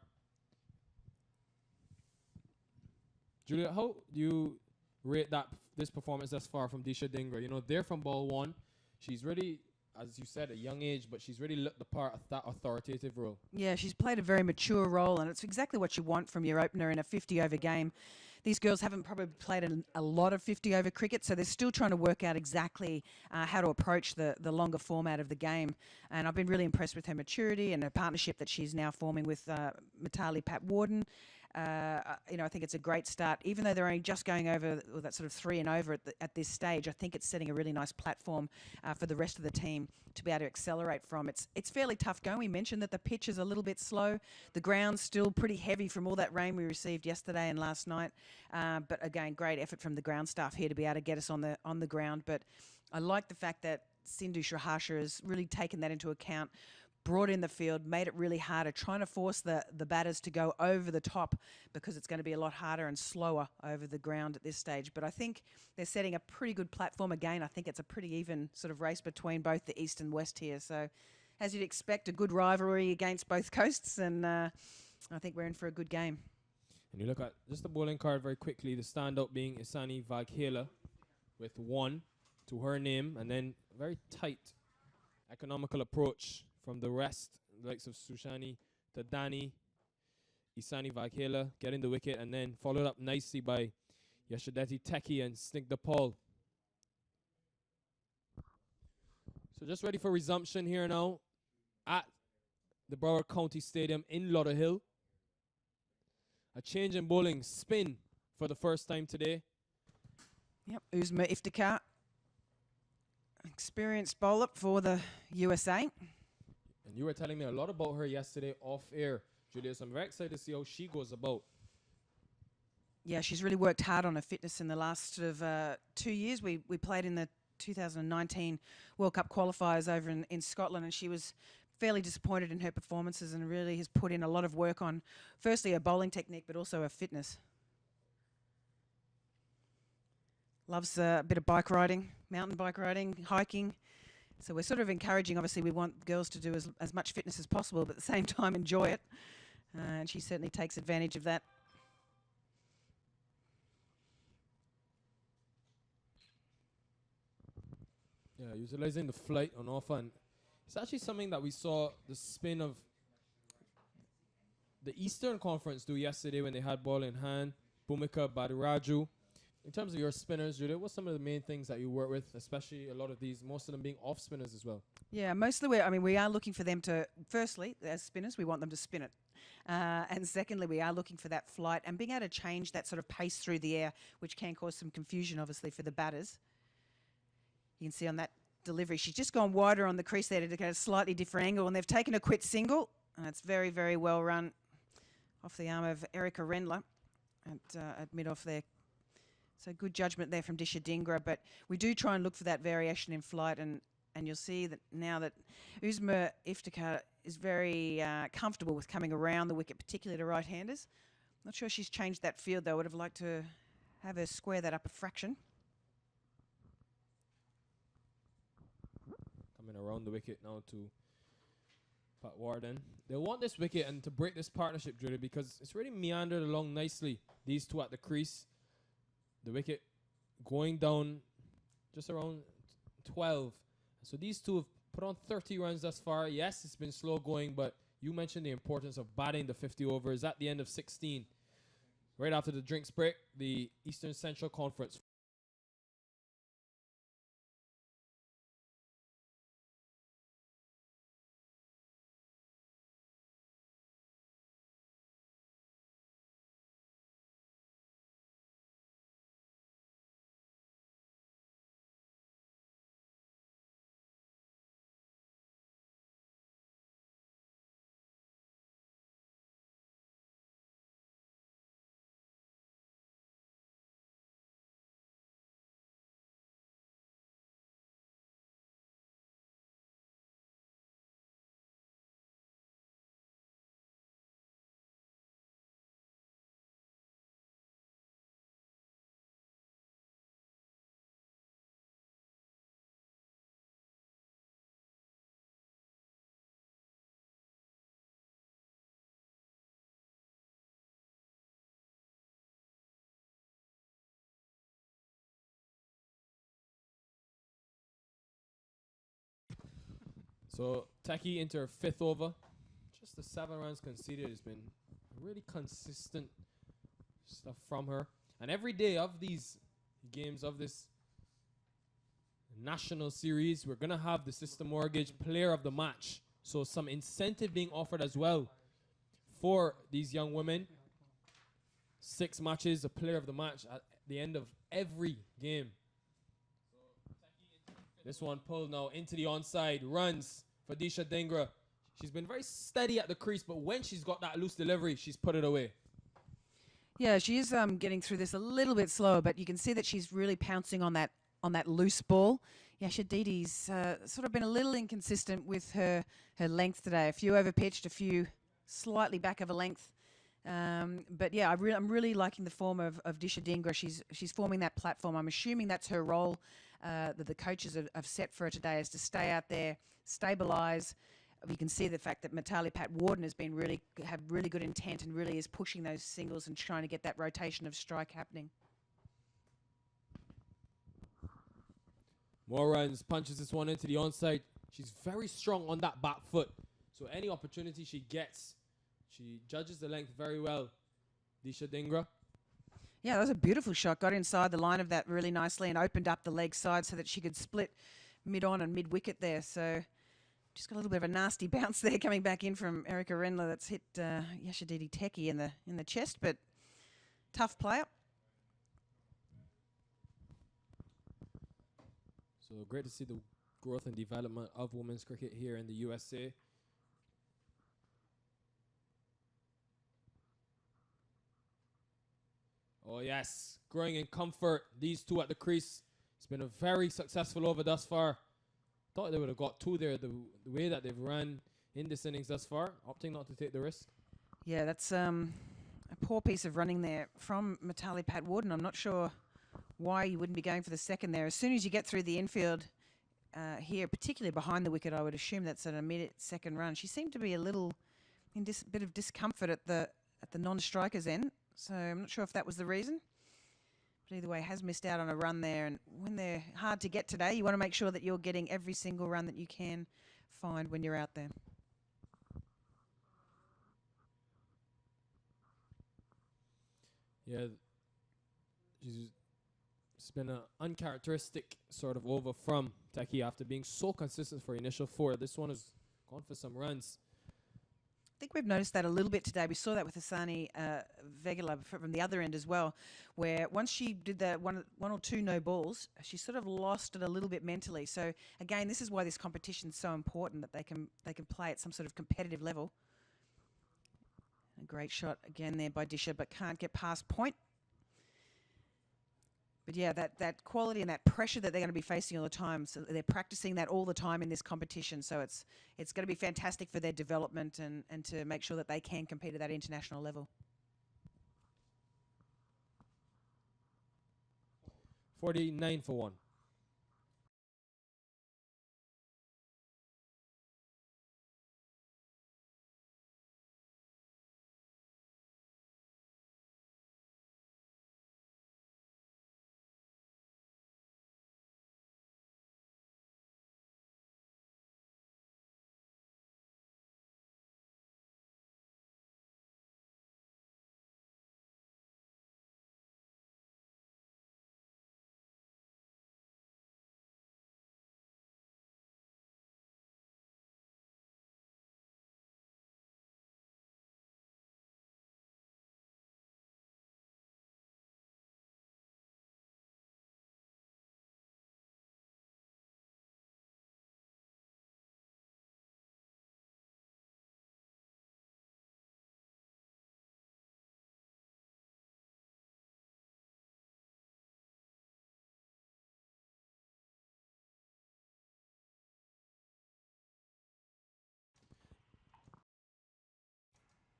Julia, how do you rate this performance thus far from Disha Dhingra? You know, they're from ball 1. She's really, as you said, a young age, but she's really looked the part of that authoritative role.
Yeah, she's played a very mature role, and it's exactly what you want from your opener in a 50-over game. These girls haven't probably played a lot of 50-over cricket, so they're still trying to work out exactly how to approach the longer format of the game. And I've been really impressed with her maturity and her partnership that she's now forming with Mitali Patwarden. I think it's a great start. Even though they're only just going over that sort of 3 and over at this stage, I think it's setting a really nice platform for the rest of the team to be able to accelerate from. It's fairly tough going. We mentioned that the pitch is a little bit slow. The ground's still pretty heavy from all that rain we received yesterday and last night. But again, great effort from the ground staff here to be able to get us on the ground. But I like the fact that Sindhu Sriharsha has really taken that into account, brought in the field, made it really harder, trying to force the batters to go over the top because it's going to be a lot harder and slower over the ground at this stage. But I think they're setting a pretty good platform again. I think it's a pretty even sort of race between both the East and West here. So as you'd expect, a good rivalry against both coasts. And I think we're in for a good game.
And you look at just the bowling card very quickly. The standout being Isani Vaghela with 1 to her name, and then very tight economical approach from the rest, the likes of Sushani, Tadani, Isani Vaghela getting the wicket, and then followed up nicely by Yashadeti Teki and Snigdha Paul. So just ready for resumption here now at the Broward County Stadium in Lauderdale. A change in bowling, spin for the first time today.
Yep, Uzma Iftikhar, experienced bowler for the USA.
And you were telling me a lot about her yesterday off air, Julius. I'm very excited to see how she goes about.
Yeah, she's really worked hard on her fitness in the last sort of 2 years. We played in the 2019 World Cup qualifiers over in Scotland, and she was fairly disappointed in her performances and really has put in a lot of work on, firstly, her bowling technique, but also her fitness. Loves a bit of bike riding, mountain bike riding, hiking. So we're sort of encouraging, obviously, we want girls to do as much fitness as possible, but at the same time enjoy it. And she certainly takes advantage of that.
Yeah, utilizing the flight on offer. And it's actually something that we saw the spin of the Eastern Conference do yesterday when they had ball in hand. Bhumika Badiraju. In terms of your spinners, Julia, what's some of the main things that you work with, especially a lot of these, most of them being off spinners as well?
Yeah, mostly we are looking for them to, firstly, as spinners, we want them to spin it. And secondly, we are looking for that flight and being able to change that sort of pace through the air, which can cause some confusion, obviously, for the batters. You can see on that delivery, she's just gone wider on the crease there to get a slightly different angle, and they've taken a quit single, and it's very, very well run off the arm of Erica Rendler at mid-off there. So good judgment there from Disha Dhingra, but we do try and look for that variation in flight, and you'll see that now that Uzma Iftikhar is very comfortable with coming around the wicket, particularly to right-handers. Not sure she's changed that field, though. Would have liked to have her square that up a fraction.
Coming around the wicket now to Pat Warden. They'll want this wicket and to break this partnership, Julie, because it's really meandered along nicely. These two at the crease. The wicket going down just around 12. So these two have put on 30 runs thus far. Yes, it's been slow going, but you mentioned the importance of batting the 50 overs at the end of 16. Right after the drinks break, the Eastern Central Conference. So Taki into her 5th over. Just the 7 runs conceded has been really consistent stuff from her. And every day of these games of this national series, we're going to have the Sistar Mortgage Player of the Match. So some incentive being offered as well for these young women. 6 matches, a Player of the Match at the end of every game. This one pulled now into the onside. Runs for Disha Dhingra. She's been very steady at the crease, but when she's got that loose delivery, she's put it away.
Yeah, she is getting through this a little bit slower, but you can see that she's really pouncing on that loose ball. Yasha Didi's sort of been a little inconsistent with her length today. A few overpitched, a few slightly back of a length. But yeah, I'm really liking the form of Disha Dhingra. She's forming that platform. I'm assuming that's her role that the coaches have set for her today, is to stay out there, stabilise, we can see the fact that Mitali Pat Warden has been have really good intent and really is pushing those singles and trying to get that rotation of strike happening.
More runs, punches this one into the onside. She's very strong on that back foot. So any opportunity she gets, she judges the length very well. Disha Dhingra.
Yeah, that was a beautiful shot. Got inside the line of that really nicely and opened up the leg side so that she could split mid-on and mid-wicket there. So just got a little bit of a nasty bounce there coming back in from Erica Rendler that's hit Yashadidi Teki in the chest, but tough player.
So great to see the growth and development of women's cricket here in the USA. Oh yes, growing in comfort. These two at the crease. It's been a very successful over thus far. Thought they would have got two there, the way that they've run in this innings thus far, opting not to take the risk.
Yeah, that's a poor piece of running there from Mitali Pat Warden. I'm not sure why you wouldn't be going for the second there. As soon as you get through the infield here, particularly behind the wicket, I would assume that's an immediate second run. She seemed to be a little in bit of discomfort at the non-striker's end, so I'm not sure if that was the reason. But either way, has missed out on a run there. And when they're hard to get today, you want to make sure that you're getting every single run that you can find when you're out there.
Yeah, it's been an uncharacteristic sort of over from Teki after being so consistent for initial four. This one has gone for some runs.
I think we've noticed that a little bit today. We saw that with Asani Vegala from the other end as well, where once she did the one or two no balls, she sort of lost it a little bit mentally. So again, this is why this competition is so important, that they can play at some sort of competitive level. A great shot again there by Disha, but can't get past point. But yeah, that quality and that pressure that they're going to be facing all the time, so they're practicing that all the time in this competition. So it's going to be fantastic for their development and to make sure that they can compete at that international level.
49 for one.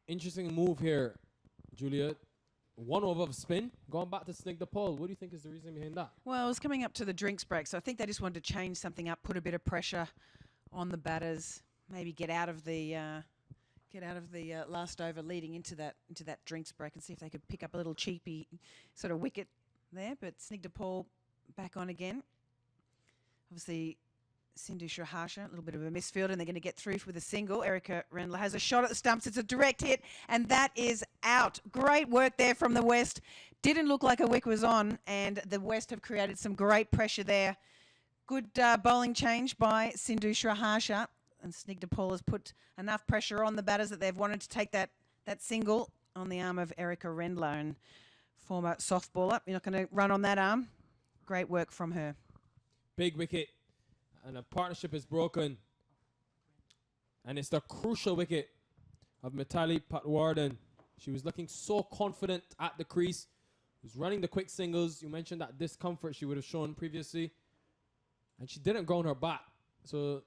Interesting move here, Julia. One over of spin, going back to Snigdha Paul. What do you think is the reason behind that?
Well, it was coming up to the drinks break, so I think they just wanted to change something up, put a bit of pressure on the batters, maybe get out of the last over leading into that drinks break, and see if they could pick up a little cheapy sort of wicket there. But Snigdha Paul back on again. Obviously, Sindhu Shrihasha, a little bit of a misfield, and they're going to get through with a single. Erica Rendler has a shot at the stumps. It's a direct hit, and that is out. Great work there from the West. Didn't look like a wicket was on, and the West have created some great pressure there. Good bowling change by Sindhu Shrihasha, and Snigdha Paul has put enough pressure on the batters that they've wanted to take that single on the arm of Erica Rendler, and former softballer. You're not going to run on that arm. Great work from her.
Big wicket. And a partnership is broken. And it's the crucial wicket of Mitali Patwarden. She was looking so confident at the crease. Was running the quick singles. You mentioned that discomfort she would have shown previously. And she didn't go on her bat. So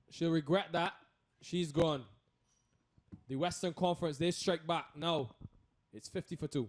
she'll regret that. She's gone. The Western Conference, they strike back. Now it's 50 for 2.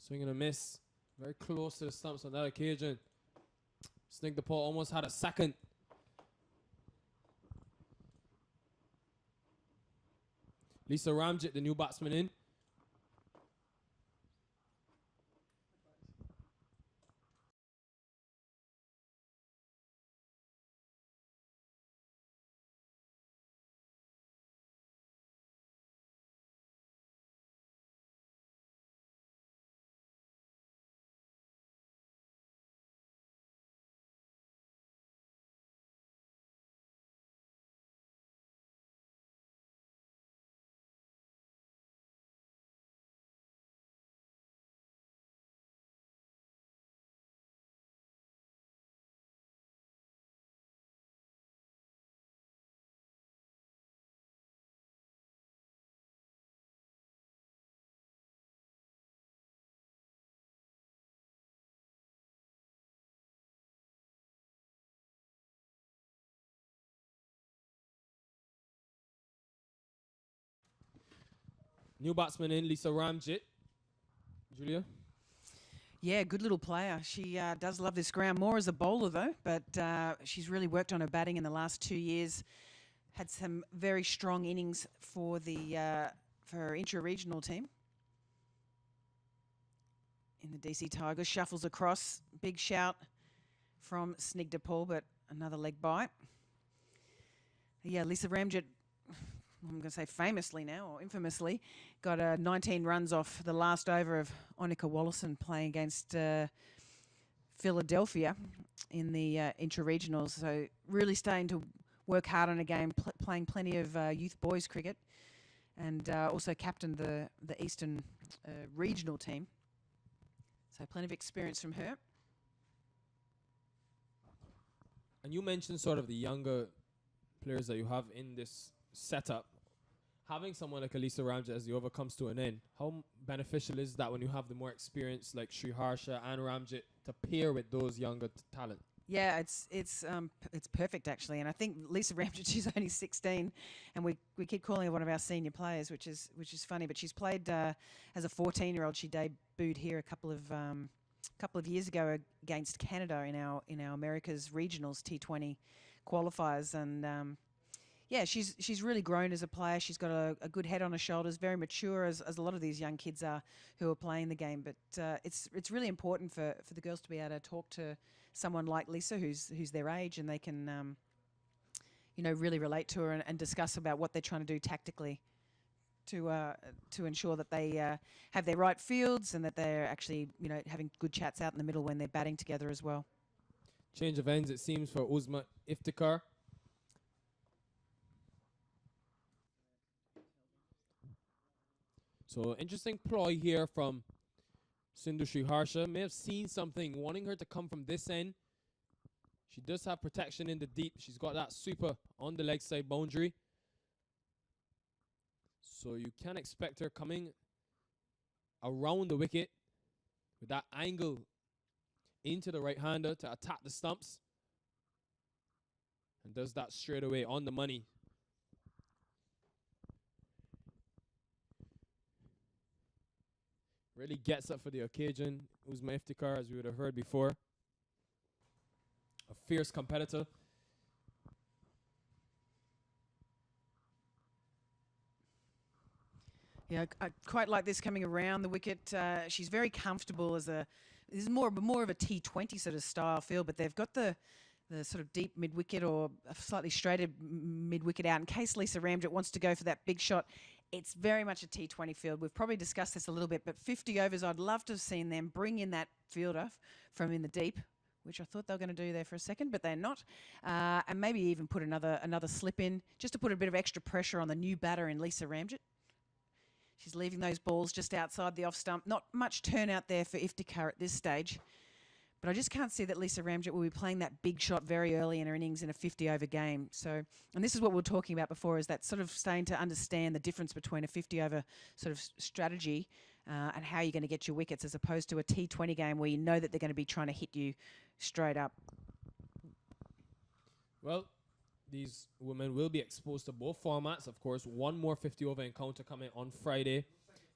Swing and a miss. Very close to the stumps on that occasion. Snig the Paul almost had a second. Lisa Ramjit, the new batsman in. New batsman in, Lisa Ramjit. Julia?
Yeah, good little player. She does love this ground more as a bowler, though, but she's really worked on her batting in the last 2 years. Had some very strong innings for her intra-regional team. In the DC Tigers, shuffles across, big shout from Snigdha Paul, but another leg bite. Yeah, Lisa Ramjit, I'm going to say famously now, or infamously, got 19 runs off the last over of Onika Wallison playing against Philadelphia in the intra-regionals. So really starting to work hard on a game, playing plenty of youth boys cricket, and also captained the Eastern regional team. So plenty of experience from her.
And you mentioned sort of the younger players that you have in this setup. Having someone like Lisa Ramjit as the over comes to an end, how beneficial is that when you have the more experience like Sri Harsha and Ramjit to pair with those younger talent?
Yeah, it's perfect actually, and I think Lisa Ramjit, she's only 16, and we keep calling her one of our senior players, which is funny. But she's played as a 14-year-old. She debuted here a couple of years ago against Canada in our Americas regionals T20 qualifiers, and yeah, she's really grown as a player. She's got a good head on her shoulders, very mature as a lot of these young kids are who are playing the game. But it's really important for the girls to be able to talk to someone like Lisa, who's their age, and they can really relate to her and discuss about what they're trying to do tactically to ensure that they have their right fields and that they're actually having good chats out in the middle when they're batting together as well.
Change of ends, it seems, for Uzma Iftikhar. So interesting ploy here from Sindhu Sri Harsha. May have seen something, wanting her to come from this end. She does have protection in the deep. She's got that super on the leg side boundary. So you can expect her coming around the wicket with that angle into the right-hander to attack the stumps. And does that straight away on the money. Really gets up for the occasion. Uzma Iftikhar, as we would have heard before. A fierce competitor.
Yeah, I quite like this coming around the wicket. She's very comfortable this is more of a T20 sort of style field, but they've got the sort of deep mid-wicket or a slightly straighted mid-wicket out in case Lisa Ramjit wants to go for that big shot. It's very much a T20 field. We've probably discussed this a little bit, but 50 overs, I'd love to have seen them bring in that fielder from in the deep, which I thought they were going to do there for a second, but they're not. And maybe even put another slip in, just to put a bit of extra pressure on the new batter in Lisa Ramjit. She's leaving those balls just outside the off stump. Not much turnout there for Iftikhar at this stage. But I just can't see that Lisa Ramjit will be playing that big shot very early in her innings in a 50-over game. So, and this is what we were talking about before, is that sort of starting to understand the difference between a 50-over sort of strategy and how you're going to get your wickets as opposed to a T20 game where you know that they're going to be trying to hit you straight up.
Well, these women will be exposed to both formats. Of course, one more 50-over encounter coming on Friday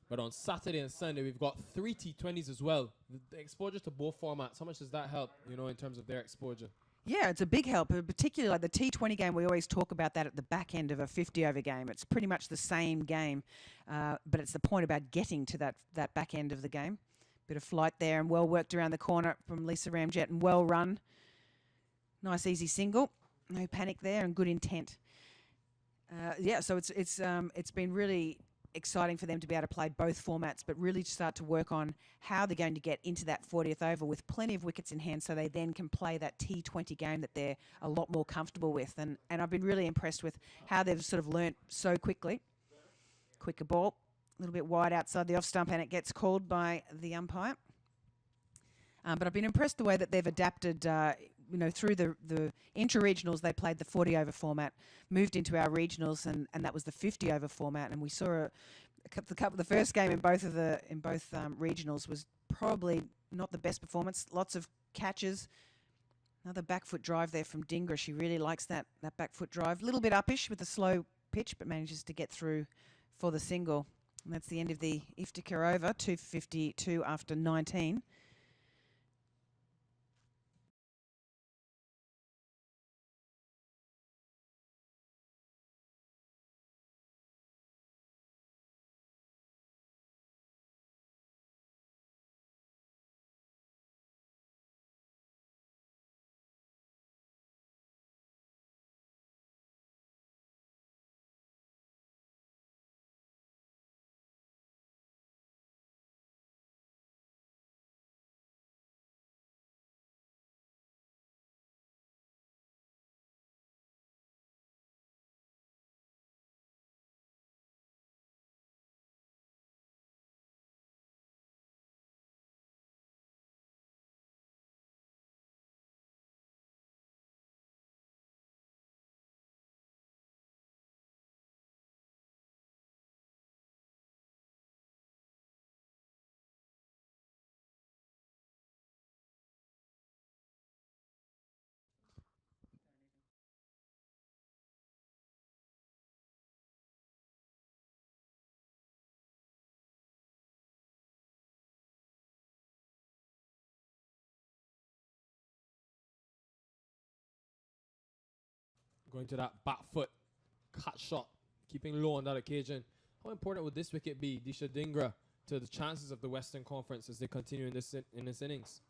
But on Saturday and Sunday, we've got 3 T20s as well. The exposure to both formats, how much does that help, you know, in terms of their exposure?
Yeah, it's a big help, particularly like the T20 game. We always talk about that at the back end of a 50-over game. It's pretty much the same game, but it's the point about getting to that back end of the game. Bit of flight there and well worked around the corner from Lisa Ramjet and well run. Nice easy single, no panic there and good intent. Yeah, so it's been really exciting for them to be able to play both formats, but really to start to work on how they're going to get into that 40th over with plenty of wickets in hand so they then can play that T20 game that they're a lot more comfortable with. And I've been really impressed with how they've sort of learnt so quickly. Quicker ball, a little bit wide outside the off stump, and it gets called by the umpire. But I've been impressed the way that they've adapted you know, through the inter-regionals, they played the 40-over format, moved into our regionals, and that was the 50-over format. And we saw the first game in both regionals was probably not the best performance. Lots of catches. Another back foot drive there from Dhingra. She really likes that back foot drive. A little bit uppish with a slow pitch, but manages to get through for the single. And that's the end of the Iftikhar over, 252 after 19.
Going to that back foot cut shot, keeping low on that occasion. How important would this wicket be, Disha Dhingra, to the chances of the Western Conference as they continue in this innings?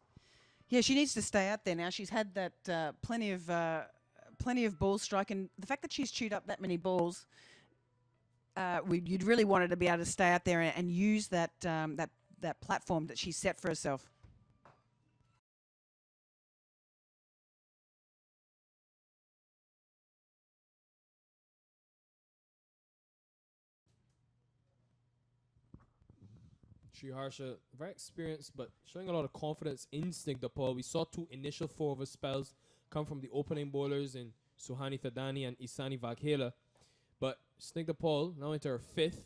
Yeah, she needs to stay out there now. She's had that plenty of ball strike, and the fact that she's chewed up that many balls, you'd really want her to be able to stay out there and use that platform that she's set for herself.
Sri Harsha, very experienced, but showing a lot of confidence in Snigdha Paul. We saw 2 initial 4-over spells come from the opening bowlers in Suhani Thadani and Isani Vaghela. But Snigdha Paul now into her 5th.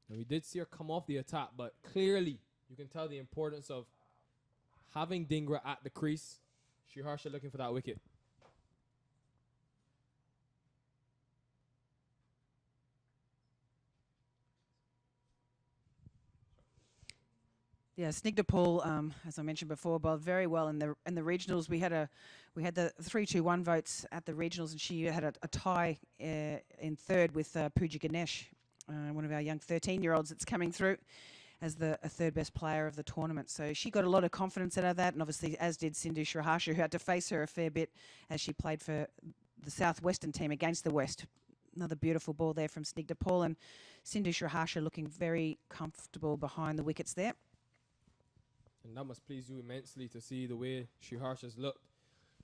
And we did see her come off the attack, but clearly you can tell the importance of having Dhingra at the crease. Sri Harsha looking for that wicket.
Yeah, Snigdha Paul, as I mentioned before, bowled very well in the regionals. We had the 3-2-1 votes at the regionals, and she had a tie in third with Pooja Ganesh, one of our young 13-year-olds that's coming through as the third best player of the tournament. So she got a lot of confidence out of that, and obviously as did Sindhu Sriharsha, who had to face her a fair bit as she played for the Southwestern team against the West. Another beautiful ball there from Snigdha Paul, and Sindhu Sriharsha looking very comfortable behind the wickets there.
And that must please you immensely to see the way Sri Harsha's looked.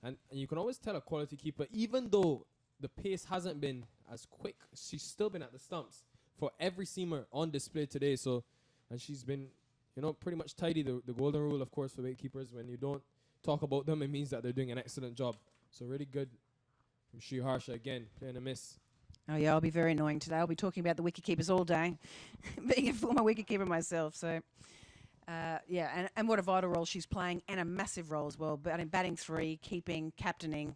And you can always tell a quality keeper, even though the pace hasn't been as quick, she's still been at the stumps for every seamer on display today. So, and she's been, you know, pretty much tidy. The golden rule, of course, for wicketkeepers, when you don't talk about them, it means that they're doing an excellent job. So really good from Sri Harsha again, playing a miss.
Oh yeah, I'll be very annoying today. I'll be talking about the wicketkeepers all day, being a former wicketkeeper myself. So. Yeah, and what a vital role she's playing, and a massive role as well. Batting 3, keeping, captaining,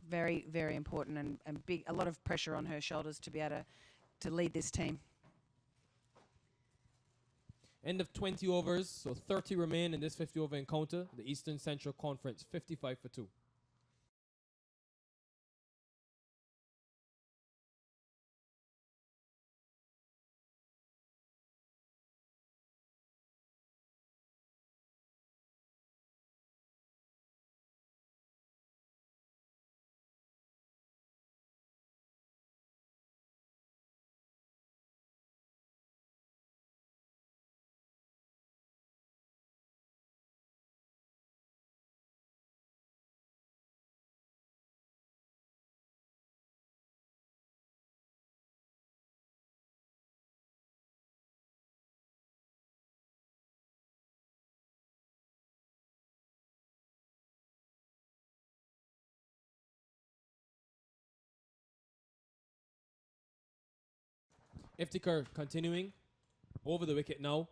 very, very important, and big. A lot of pressure on her shoulders to be able to lead this team.
End of 20 overs, so 30 remain in this 50-over encounter. The Eastern Central Conference, 55 for 2. Iftikhar continuing over the wicket now.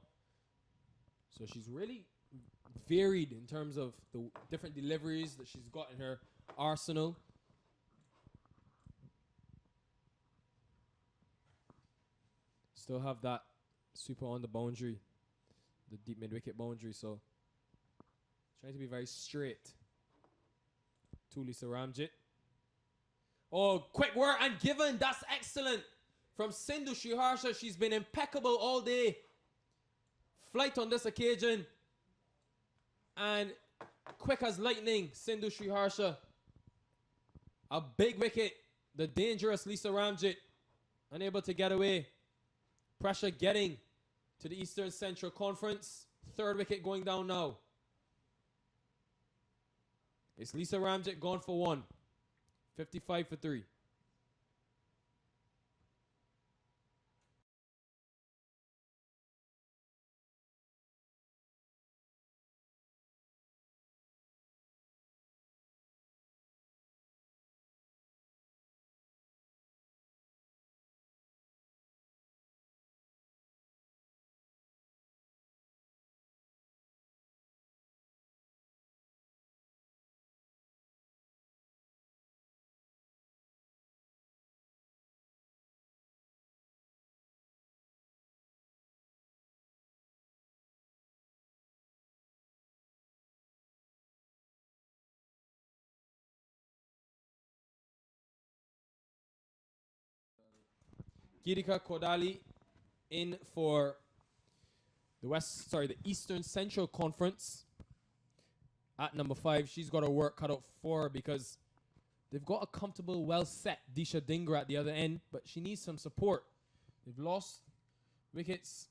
So she's really varied in terms of the different deliveries that she's got in her arsenal. Still have that super on the boundary, the deep mid-wicket boundary. So trying to be very straight. To Lisa Ramjit. Oh, quick work and given. That's excellent. From Sindhu Sriharsha, she's been impeccable all day. Flight on this occasion. And quick as lightning, Sindhu Sriharsha. A big wicket. The dangerous Lisa Ramjit. Unable to get away. Pressure getting to the Eastern Central Conference. Third wicket going down now. It's Lisa Ramjit gone for 1. 55 for 3. Girika Kodali in for the Eastern Central Conference at number 5. She's got her work cut out for her because they've got a comfortable, well-set Disha Dhingra at the other end, but she needs some support. They've lost wickets.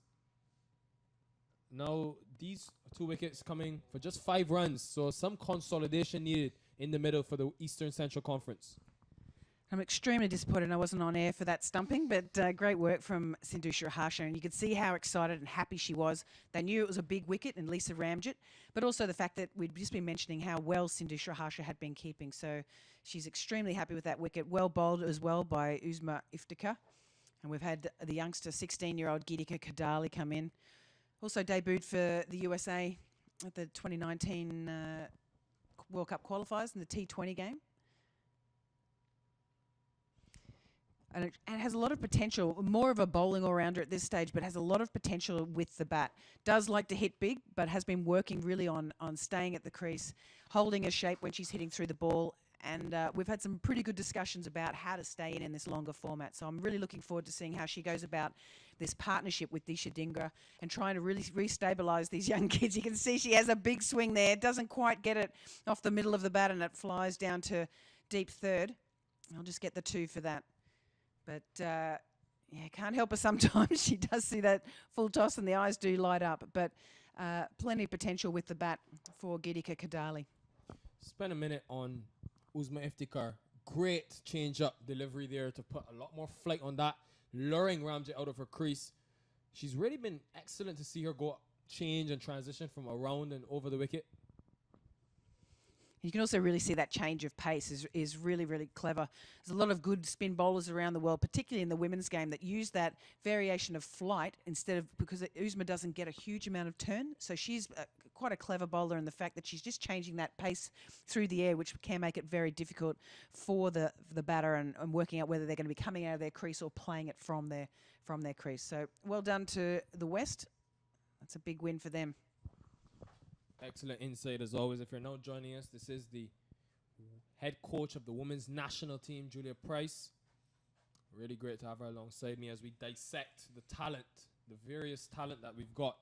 Now these 2 wickets coming for just 5 runs, so some consolidation needed in the middle for the Eastern Central Conference.
I'm extremely disappointed I wasn't on air for that stumping, but great work from Sindhu Sriharsha, and you could see how excited and happy she was. They knew it was a big wicket in Lisa Ramjit, but also the fact that we'd just been mentioning how well Sindhu Sriharsha had been keeping. So she's extremely happy with that wicket. Well bowled as well by Uzma Iftikhar. And we've had the youngster, 16-year-old Girika Kadali, come in. Also debuted for the USA at the 2019 World Cup qualifiers in the T20 game. And it has a lot of potential, more of a bowling all-rounder at this stage, but has a lot of potential with the bat. Does like to hit big, but has been working really on staying at the crease, holding her shape when she's hitting through the ball. And we've had some pretty good discussions about how to stay in this longer format. So I'm really looking forward to seeing how she goes about this partnership with Disha Dhingra and trying to really restabilise these young kids. You can see she has a big swing there. Doesn't quite get it off the middle of the bat, and it flies down to deep third. I'll just get the 2 for that. But, yeah, can't help her sometimes. She does see that full toss and the eyes do light up. But plenty of potential with the bat for Girika Kadali.
Spend a minute on Uzma Iftikhar. Great change-up delivery there to put a lot more flight on that, luring Ramjit out of her crease. She's really been excellent to see her go change and transition from around and over the wicket.
You can also really see that change of pace is really, really clever. There's a lot of good spin bowlers around the world, particularly in the women's game, that use that variation of flight instead of, because Uzma doesn't get a huge amount of turn. So she's quite a clever bowler in the fact that she's just changing that pace through the air, which can make it very difficult for the batter and working out whether they're going to be coming out of their crease or playing it from their crease. So well done to the West. That's a big win for them.
Excellent insight as always. If you're now joining us, this is the head coach of the women's national team, Julia Price. Really great to have her alongside me as we dissect the talent, the various talent that we've got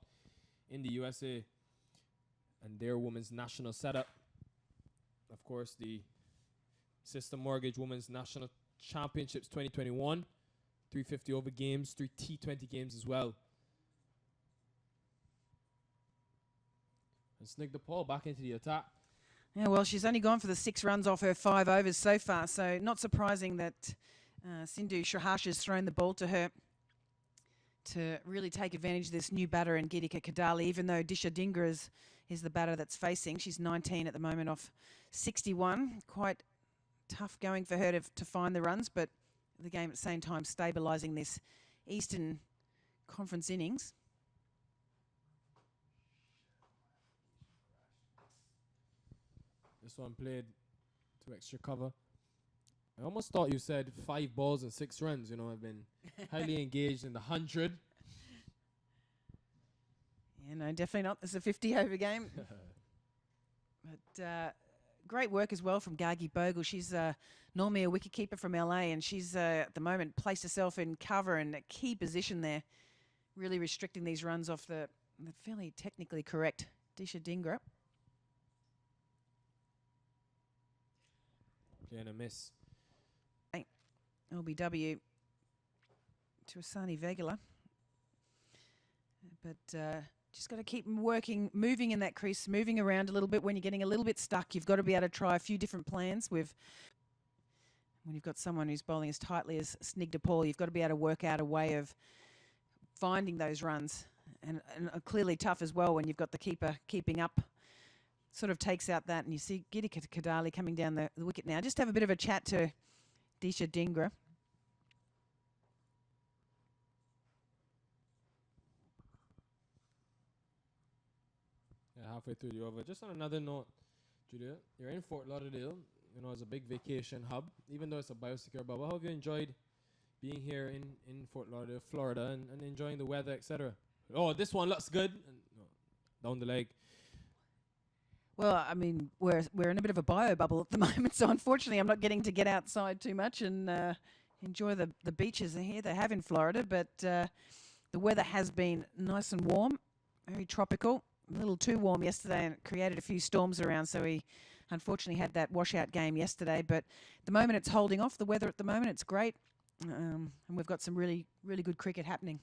in the USA and their women's national setup. Of course, the Sistar Mortgage Women's National Championships 2021, 350 over games, 3 T20 games as well. And Snig DePaul back into the attack.
Yeah, well, she's only gone for the 6 runs off her 5 overs so far, so not surprising that Sindhu Shahash has thrown the ball to her to really take advantage of this new batter in Gitika Kadali, even though Disha Dhingra is the batter that's facing. She's 19 at the moment off 61. Quite tough going for her to find the runs, but the game at the same time stabilising this Eastern Conference innings.
This one played to extra cover. I almost thought you said 5 balls and 6 runs. You know, I've been highly engaged in the 100.
Yeah, no, definitely not. It's a 50 over game. But great work as well from Gargi Bogle. She's normally a wicketkeeper from LA, and she's at the moment placed herself in cover and a key position there, really restricting these runs off the fairly technically correct Disha Dhingra.
Playing a miss.
LBW to Asani Vegala. But just got to keep working, moving in that crease, moving around a little bit. When you're getting a little bit stuck, you've got to be able to try a few different plans. When you've got someone who's bowling as tightly as Snig DePaul, you've got to be able to work out a way of finding those runs. And clearly tough as well when you've got the keeper keeping up. Sort of takes out that, and you see Gitika Kadali coming down the wicket now. Just have a bit of a chat to Disha Dhingra.
Yeah, halfway through the over. Just on another note, Julia, you're in Fort Lauderdale. You know, it's a big vacation hub. Even though it's a biosecure bubble, how have you enjoyed being here in Fort Lauderdale, Florida, and enjoying the weather, etc.? Oh, this one looks good. And, down the leg.
Well, I mean, we're in a bit of a bio bubble at the moment, so unfortunately I'm not getting to get outside too much and enjoy the beaches here they have in Florida. But the weather has been nice and warm, very tropical. A little too warm yesterday, and it created a few storms around, so we unfortunately had that washout game yesterday. But at the moment it's holding off. The weather at the moment, it's great, and we've got some really, really good cricket happening.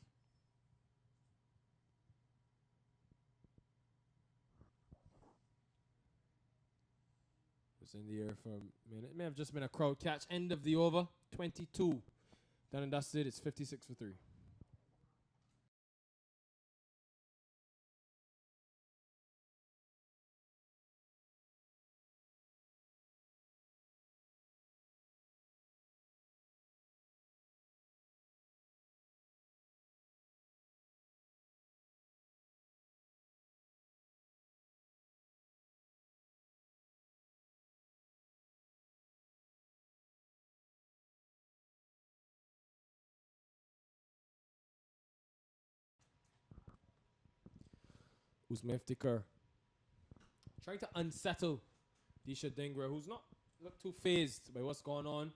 In the air for a minute. It may have just been a crowd catch. End of the over. 22. Done and dusted. It's 56 for 3. Usma Iftikhar trying to unsettle Disha Dhingra, who's not looked too phased by what's going on.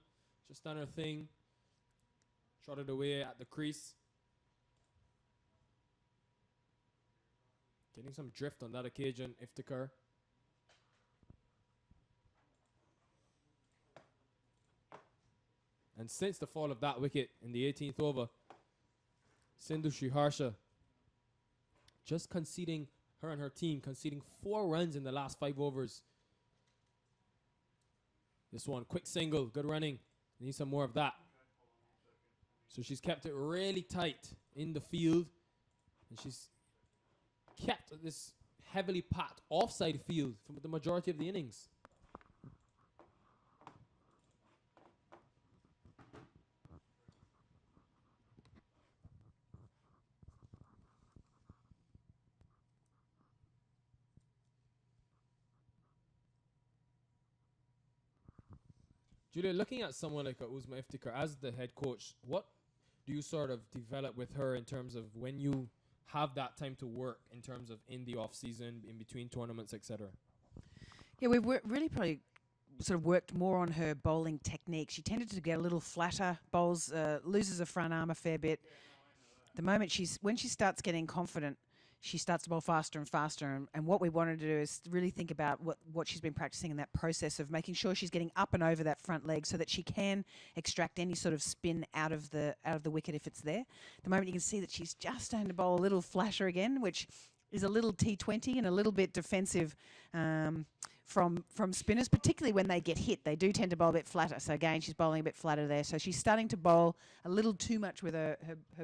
Just done her thing. Trotted away at the crease. Getting some drift on that occasion, Iftikhar. And since the fall of that wicket in the 18th over, Sindhu Sriharsha just conceding, her and her team conceding 4 runs in the last 5 overs. This one, quick single, good running. Need some more of that. So she's kept it really tight in the field. And she's kept this heavily packed offside field for the majority of the innings. Julia, looking at someone like Usma Iftikhar as the head coach, what do you sort of develop with her in terms of when you have that time to work in terms of in the off season, in between tournaments, etc.?
Yeah, we've really probably sort of worked more on her bowling technique. She tended to get a little flatter bowls, loses her front arm a fair bit. The moment when she starts getting confident, she starts to bowl faster and faster. And what we wanted to do is really think about what she's been practicing in that process of making sure she's getting up and over that front leg so that she can extract any sort of spin out of the wicket if it's there. The moment you can see that she's just starting to bowl a little flasher again, which is a little T20 and a little bit defensive from spinners, particularly when they get hit. They do tend to bowl a bit flatter. So again, she's bowling a bit flatter there. So she's starting to bowl a little too much with her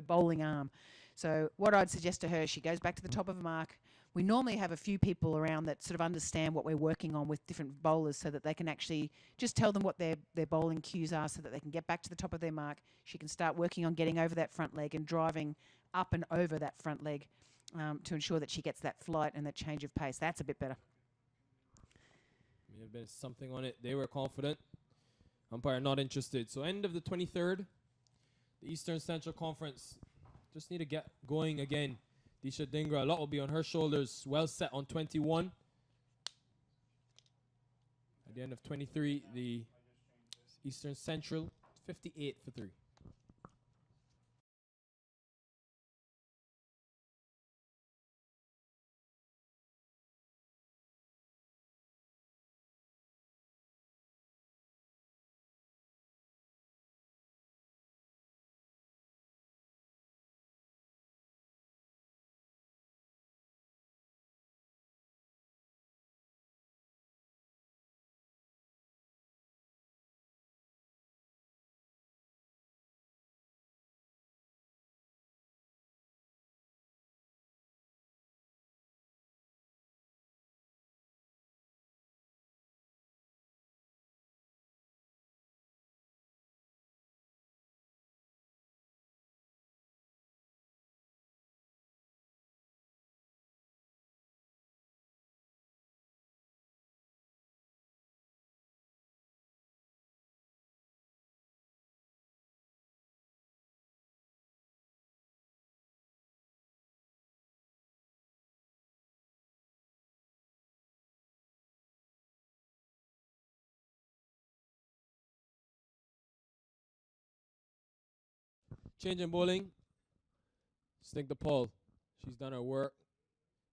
bowling arm. So what I'd suggest to her, she goes back to the top of the mark. We normally have a few people around that sort of understand what we're working on with different bowlers so that they can actually just tell them what their bowling cues are so that they can get back to the top of their mark. She can start working on getting over that front leg and driving up and over that front leg to ensure that she gets that flight and that change of pace. That's a bit better.
May have been something on it. They were confident. Umpire not interested. So end of the 23rd, the Eastern Central Conference. Just need to get going again. Disha Dhingra, a lot will be on her shoulders. Well set on 21. At the end of 23, the Eastern Central, 58 for 3. Change in bowling. Snake the Paul. She's done her work.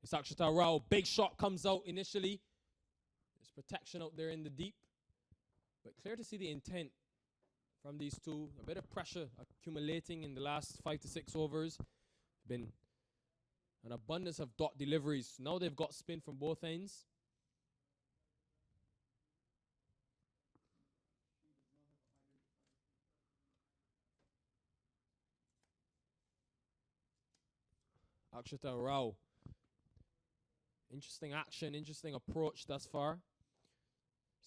It's Akshata Rao. Big shot comes out initially. There's protection out there in the deep. But clear to see the intent from these two. A bit of pressure accumulating in the last 5 to 6 overs. Been an abundance of dot deliveries. Now they've got spin from both ends. Akshata Rao. Interesting action, interesting approach thus far.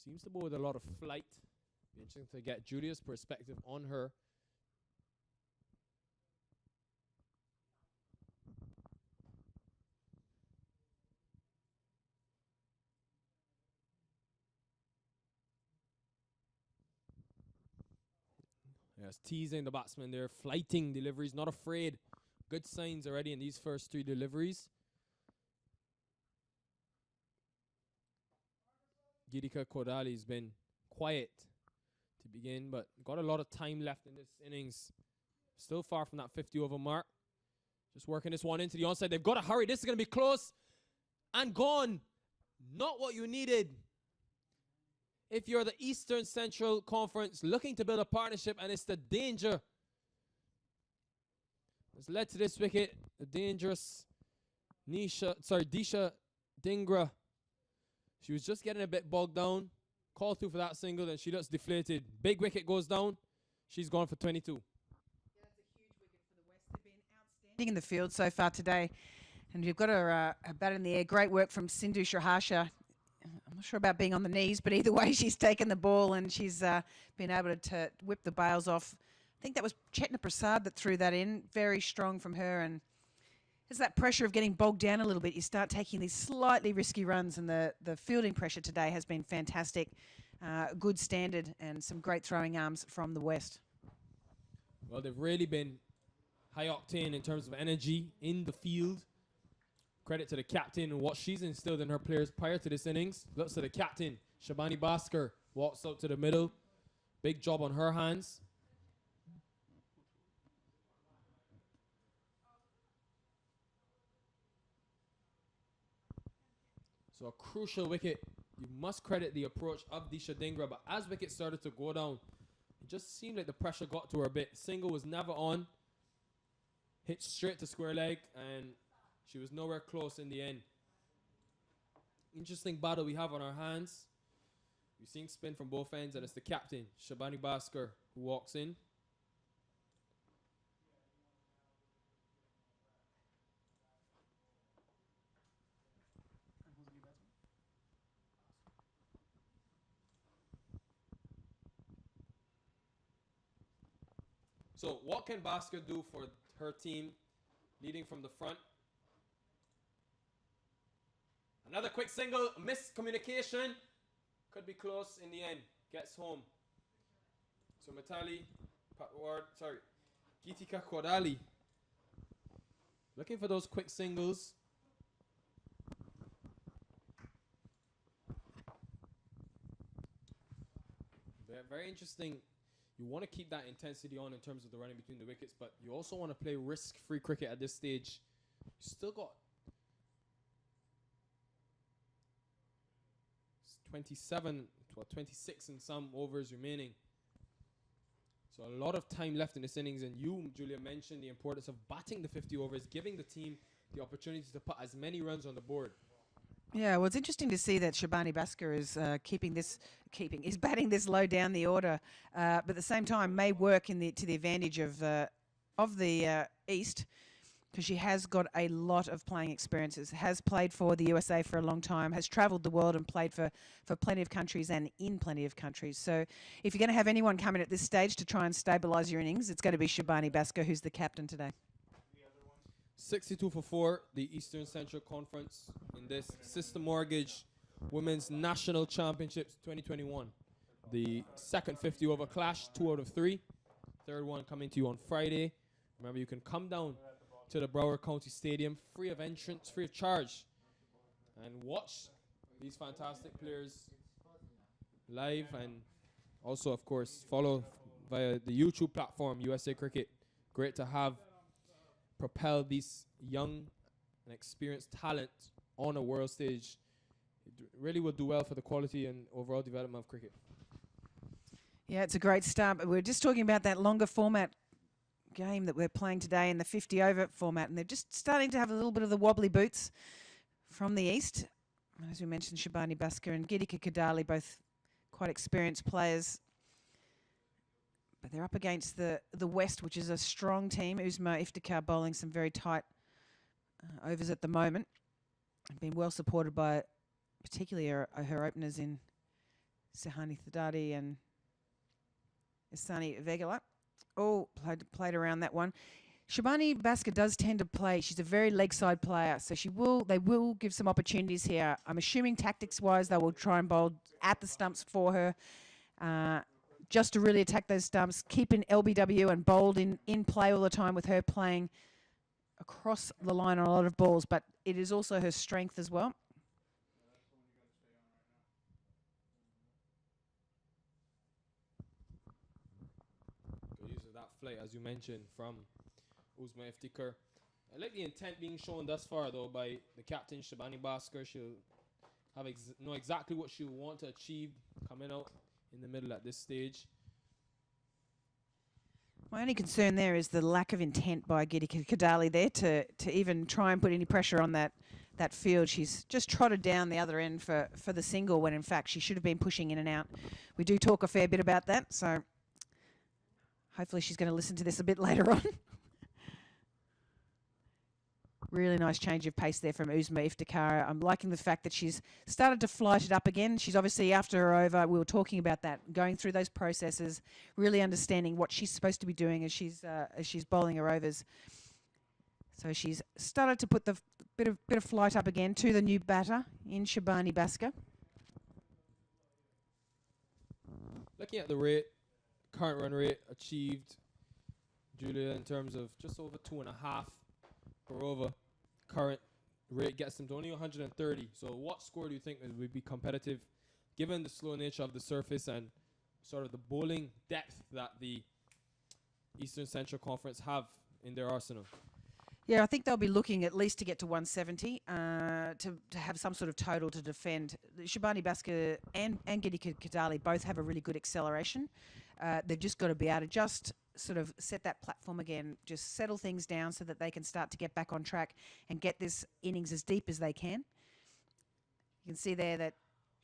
Seems to bowl with a lot of flight. Be interesting to get Julia's perspective on her. Yes, teasing the batsman there, flighting deliveries, not afraid. Good signs already in these first 3 deliveries. Girika Kodali's been quiet to begin, but got a lot of time left in this innings. Still far from that 50 over mark. Just working this one into the onside. They've got to hurry. This is going to be close and gone. Not what you needed. If you're the Eastern Central Conference looking to build a partnership, and it's the danger that's led to this wicket. The dangerous Disha Dhingra. She was just getting a bit bogged down. Called through for that single, and she looks deflated. Big wicket goes down. She's gone for 22.
Yeah, that's a huge wicket for the West. They've been outstanding in the field so far today. And you've got her bat in the air. Great work from Sindhu Shahasha. I'm not sure about being on the knees, but either way, she's taken the ball and she's been able to whip the bails off. I think that was Chetna Prasad that threw that in. Very strong from her. And there's that pressure of getting bogged down a little bit. You start taking these slightly risky runs, and the fielding pressure today has been fantastic. Good standard and some great throwing arms from the West.
Well, they've really been high octane in terms of energy in the field. Credit to the captain and what she's instilled in her players prior to this innings. Looks to the captain, Shabani Bhaskar, walks out to the middle. Big job on her hands. So a crucial wicket. You must credit the approach of Disha Dhingra, but as wickets started to go down, it just seemed like the pressure got to her a bit. Single was never on. Hit straight to square leg, and she was nowhere close in the end. Interesting battle we have on our hands. We've seen spin from both ends, and it's the captain, Shabani Bhaskar, who walks in. So what can Bhaskar do for her team leading from the front? Another quick single, miscommunication. Could be close in the end. Gets home. So Geetika Kodali. Looking for those quick singles. Very interesting. You want to keep that intensity on in terms of the running between the wickets, but you also want to play risk-free cricket at this stage. You still got 26 and some overs remaining. So a lot of time left in this innings, and you, Julia, mentioned the importance of batting the 50 overs, giving the team the opportunity to put as many runs on the board.
Yeah, well, it's interesting to see that Shabani Bhaskar is batting this low down the order, but at the same time may work to the advantage of the East, because she has got a lot of playing experiences, has played for the USA for a long time, has travelled the world and played for plenty of countries and in plenty of countries. So if you're going to have anyone come in at this stage to try and stabilise your innings, it's going to be Shabani Bhaskar, who's the captain today.
62 for 4, the Eastern Central Conference in this Sistar Mortgage Women's National Championships 2021. The second 50 over clash, 2 out of 3. Third one coming to you on Friday. Remember, you can come down to the Broward County Stadium, free of entrance, free of charge, and watch these fantastic players live, and also, of course, follow via the YouTube platform, USA Cricket. Great to have propel these young and experienced talent on a world stage. It really will do well for the quality and overall development of cricket.
Yeah, it's a great start. But we're just talking about that longer format game that we're playing today in the 50 over format, and they're just starting to have a little bit of the wobbly boots from the East. As we mentioned, Shabani Bhaskar and Geetika Kodali, both quite experienced players. But they're up against the West, which is a strong team. Uzma Iftikhar bowling some very tight overs at the moment. Been well supported by particularly her openers in Sahani Thadadi and Isani Vegala. Oh, played around that one. Shabani Bhaskar does tend to play. She's a very leg side player, so they will give some opportunities here. I'm assuming tactics-wise they will try and bowl at the stumps for her. Just to really attack those stumps, keep in LBW and bowled in play all the time, with her playing across the line on a lot of balls, but it is also her strength as well.
Good use of that flight, as you mentioned, from Uzma Iftikhar. I like the intent being shown thus far, though, by the captain, Shabani Bhaskar. She'll have know exactly what she'll want to achieve coming out in the middle at this stage.
My only concern there is the lack of intent by Geetika Kodali there to even try and put any pressure on that field. She's just trotted down the other end for the single, when in fact she should have been pushing in and out. We do talk a fair bit about that, so hopefully she's going to listen to this a bit later on. Really nice change of pace there from Uzma Iftikhar. I'm liking the fact that she's started to flight it up again. She's obviously, after her over, we were talking about that, going through those processes, really understanding what she's supposed to be doing as she's bowling her overs. So she's started to put the bit of flight up again to the new batter in Shabani Bhaskar.
Looking at the rate, current run rate achieved Julia, in terms of just over 2.5 per over. Current rate gets them to only 130. So what score do you think would be competitive, given the slow nature of the surface and sort of the bowling depth that the Eastern Central Conference have in their arsenal?
Yeah, I think they'll be looking at least to get to 170 to have some sort of total to defend. Shabani Basker and Gitika Kadali both have a really good acceleration. They've just got to be able to just sort of set that platform again, just settle things down so that they can start to get back on track and get this innings as deep as they can. You can see there that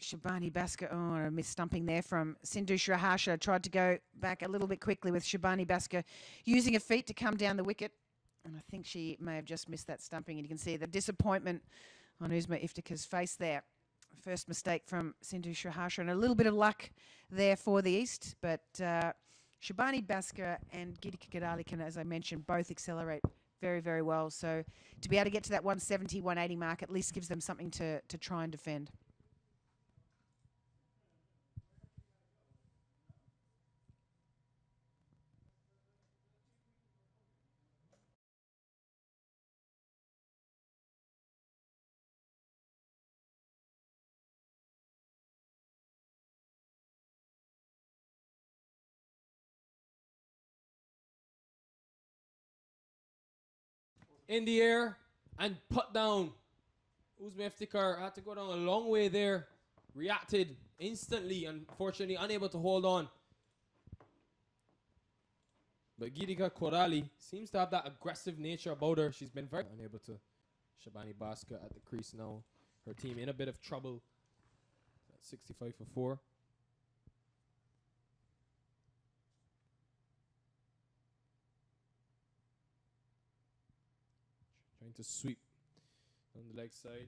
Shabani Basker, a miss stumping there from Sindhu Shrihasha, tried to go back a little bit quickly with Shabani Basker using her feet to come down the wicket. And I think she may have just missed that stumping. And you can see the disappointment on Uzma Iftika's face there. First mistake from Sindhu Shrihasha, and a little bit of luck there for the East. But Shabani Basker and Gitika Kadali can, as I mentioned, both accelerate very, very well. So to be able to get to that 170, 180 mark at least gives them something to try and defend.
In the air and put down. Uzma Iftikhar had to go down a long way there. Reacted instantly, unfortunately unable to hold on. But Gitika Korali seems to have that aggressive nature about her. She's been very unable to. Shabani Basker at the crease now. Her team in a bit of trouble. At 65 for 4. Trying to sweep on the leg side.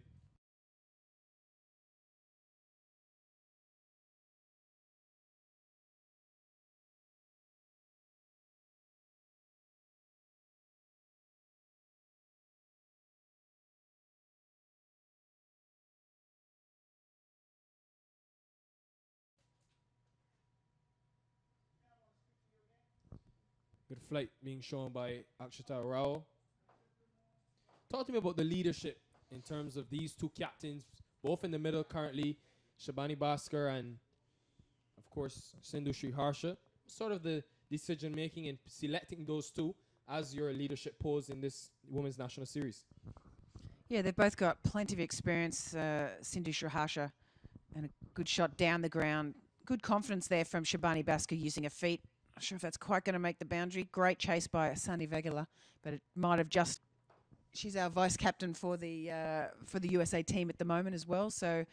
Good flight being shown by Akshata Rao. Talk to me about the leadership in terms of these two captains, both in the middle currently, Shabani Basker and, of course, Sindhu Sriharsha. Sort of the decision-making in selecting those two as your leadership pose in this Women's National Series.
Yeah, they've both got plenty of experience, Sindhu Sriharsha, and a good shot down the ground. Good confidence there from Shabani Basker using her feet. Not sure if that's quite going to make the boundary. Great chase by Sunny Vegala, but it might have just... She's our vice captain for the USA team at the moment as well, so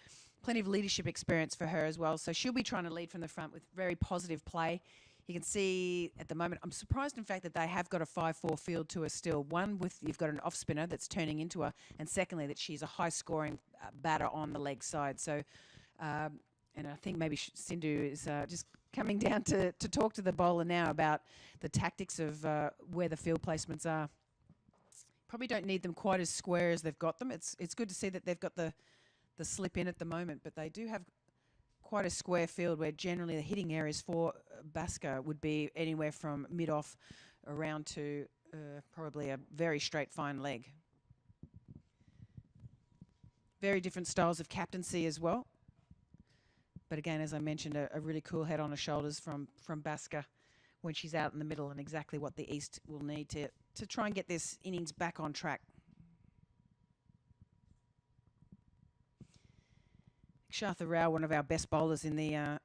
plenty of leadership experience for her as well. So she'll be trying to lead from the front with very positive play. You can see at the moment, I'm surprised in fact that they have got a 5-4 field to her still. One, with you've got an off spinner that's turning into her, and secondly that she's a high scoring batter on the leg side. So, and I think maybe Sindhu is just coming down to talk to the bowler now about the tactics of where the field placements are. Probably don't need them quite as square as they've got them. It's good to see that they've got the slip in at the moment, but they do have quite a square field where generally the hitting areas for Basker would be anywhere from mid-off around to probably a very straight fine leg. Very different styles of captaincy as well. But again, as I mentioned, a really cool head on her shoulders from Basker when she's out in the middle, and exactly what the East will need to try and get this innings back on track. Kshatha Rao, one of our best bowlers in the, and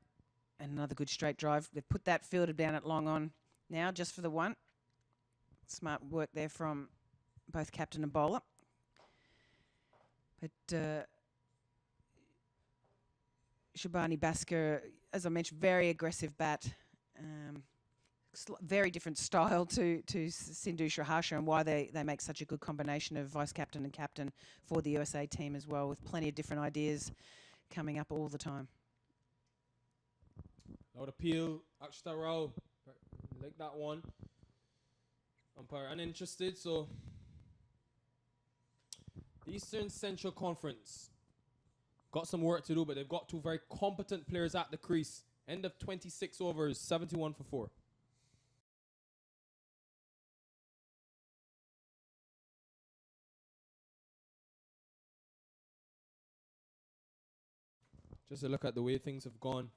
another good straight drive. They've put that fielder down at long on now, just for the one. Smart work there from both captain and bowler. But Shabani Basker, as I mentioned, very aggressive bat. Very different style to Sindhu Sriharsha, and why they make such a good combination of vice captain and captain for the USA team as well, with plenty of different ideas coming up all the time.
Loud appeal, Akshita Rao, like that one. Umpire uninterested, so the Eastern Central Conference got some work to do, but they've got two very competent players at the crease. End of 26 overs, 71 for 4. just a look at the way things have gone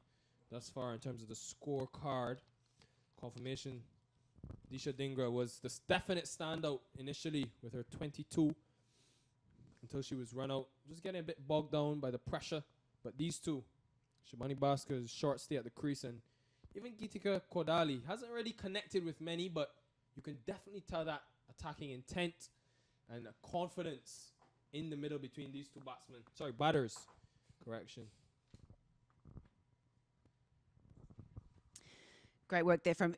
thus far in terms of the scorecard. Confirmation, Disha Dingra was the definite standout initially with her 22 until she was run out. Just getting a bit bogged down by the pressure. But these two, Shabani Bhaskar's short stay at the crease, and even Gitika Kodali hasn't really connected with many, but you can definitely tell that attacking intent and a confidence in the middle between these two batters. Correction.
Great work there from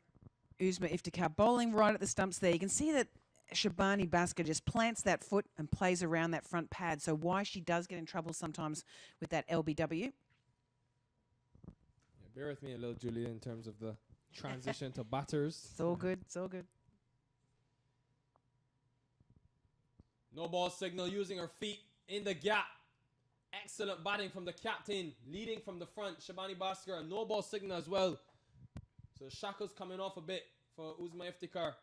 Uzma Iftikhar, bowling right at the stumps there. You can see that Shabani Bhaskar just plants that foot and plays around that front pad. So why she does get in trouble sometimes with that LBW.
Yeah, bear with me a little, Julia, in terms of the transition to batters.
It's all good. It's all good.
No ball signal, using her feet in the gap. Excellent batting from the captain, leading from the front. Shabani Bhaskar, a no ball signal as well. So shackles coming off a bit for Uzma Iftikhar.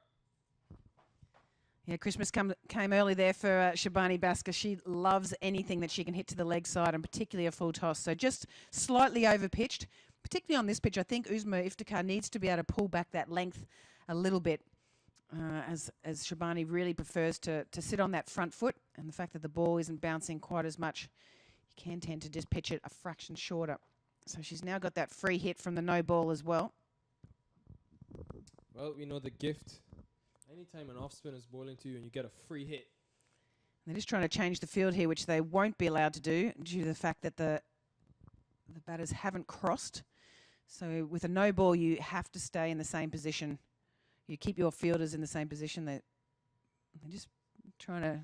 Yeah, Christmas came early there for Shabani Bhaskar. She loves anything that she can hit to the leg side, and particularly a full toss. So just slightly overpitched, particularly on this pitch. I think Uzma Iftikhar needs to be able to pull back that length a little bit, as Shabani really prefers to sit on that front foot. And the fact that the ball isn't bouncing quite as much, you can tend to just pitch it a fraction shorter. So she's now got that free hit from the no ball as well.
Well, we know the gift. Anytime an off spinner is bowling to you and you get a free hit.
They're just trying to change the field here, which they won't be allowed to do due to the fact that the batters haven't crossed. So with a no ball, you have to stay in the same position. You keep your fielders in the same position. They're just trying to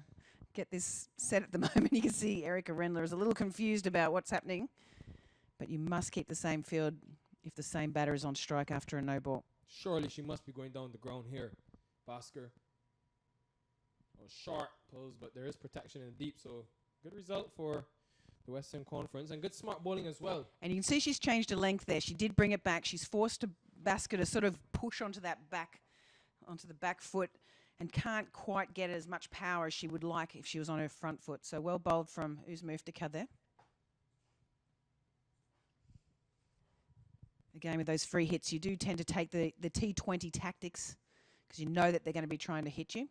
get this set at the moment. You can see Erica Rendler is a little confused about what's happening, but you must keep the same field if the same batter is on strike after a no ball.
Surely she must be going down the ground here. Bhaskar. Short pose, but there is protection in the deep, so good result for the Western Conference, and good smart bowling as well.
And you can see she's changed her length there. She did bring it back. She's forced Bhaskar to sort of push onto the back foot, and can't quite get as much power as she would like if she was on her front foot. So well bowled from Uzma Iftikhar there. Again, with those free hits, you do tend to take the T20 tactics because you know that they're going to be trying to hit you.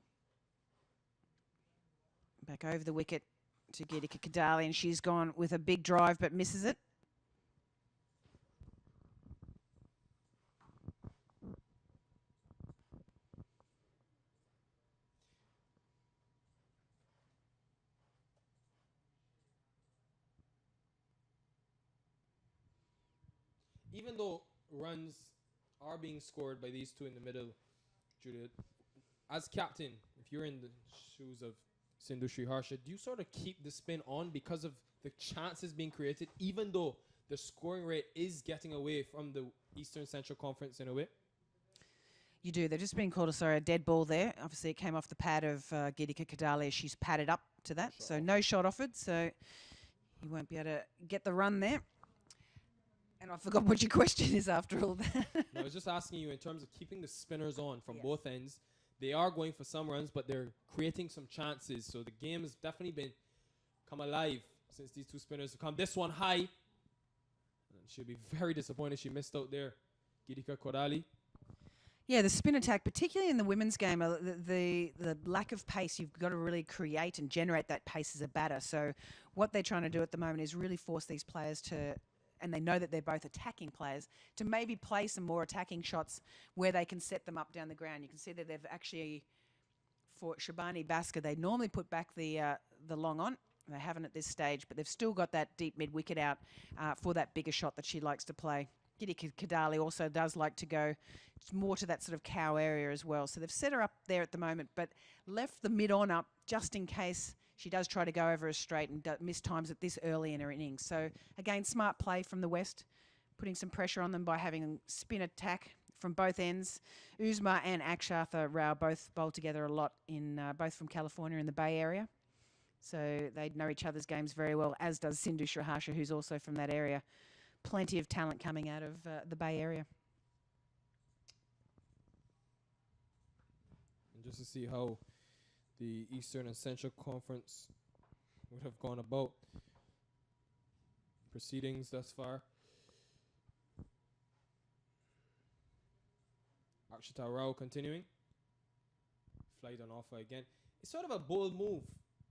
Back over the wicket to Gitika Kodali, and she's gone with a big drive but misses it.
Even though runs are being scored by these two in the middle, Juliet, as captain, if you're in the shoes of Sindhu Sriharsha, do you sort of keep the spin on because of the chances being created, even though the scoring rate is getting away from the Eastern Central Conference in a way?
You do. They're just being called a dead ball there. Obviously, it came off the pad of Gitika Kodali. She's padded up to that, so no shot offered. So you won't be able to get the run there. And I forgot what your question is after all that.
No, I was just asking you in terms of keeping the spinners on from both ends. They are going for some runs, but they're creating some chances. So the game has definitely come alive since these two spinners have come. This one high. And she'll be very disappointed she missed out there. Gitika Kodali.
Yeah, the spin attack, particularly in the women's game, the lack of pace, you've got to really create and generate that pace as a batter. So what they're trying to do at the moment is really force these players to, and they know that they're both attacking players, to maybe play some more attacking shots where they can set them up down the ground. You can see that they've actually, for Shabani Bhaskar, they normally put back the long on. They haven't at this stage, but they've still got that deep mid-wicket out for that bigger shot that she likes to play. Gitika Kodali also does like to go more to that sort of cow area as well. So they've set her up there at the moment, but left the mid-on up just in case she does try to go over a straight and miss times at this early in her innings. So again, smart play from the West, putting some pressure on them by having a spin attack from both ends. Uzma and Akshatha Rao both bowl together a lot, in both from California in the Bay Area. So they know each other's games very well, as does Sindhu Sriharsha, who's also from that area. Plenty of talent coming out of the Bay Area.
And just to see how the Eastern and Central Conference would have gone about. proceedings thus far. Akshita Rao continuing. Flight on offer again. It's sort of a bold move.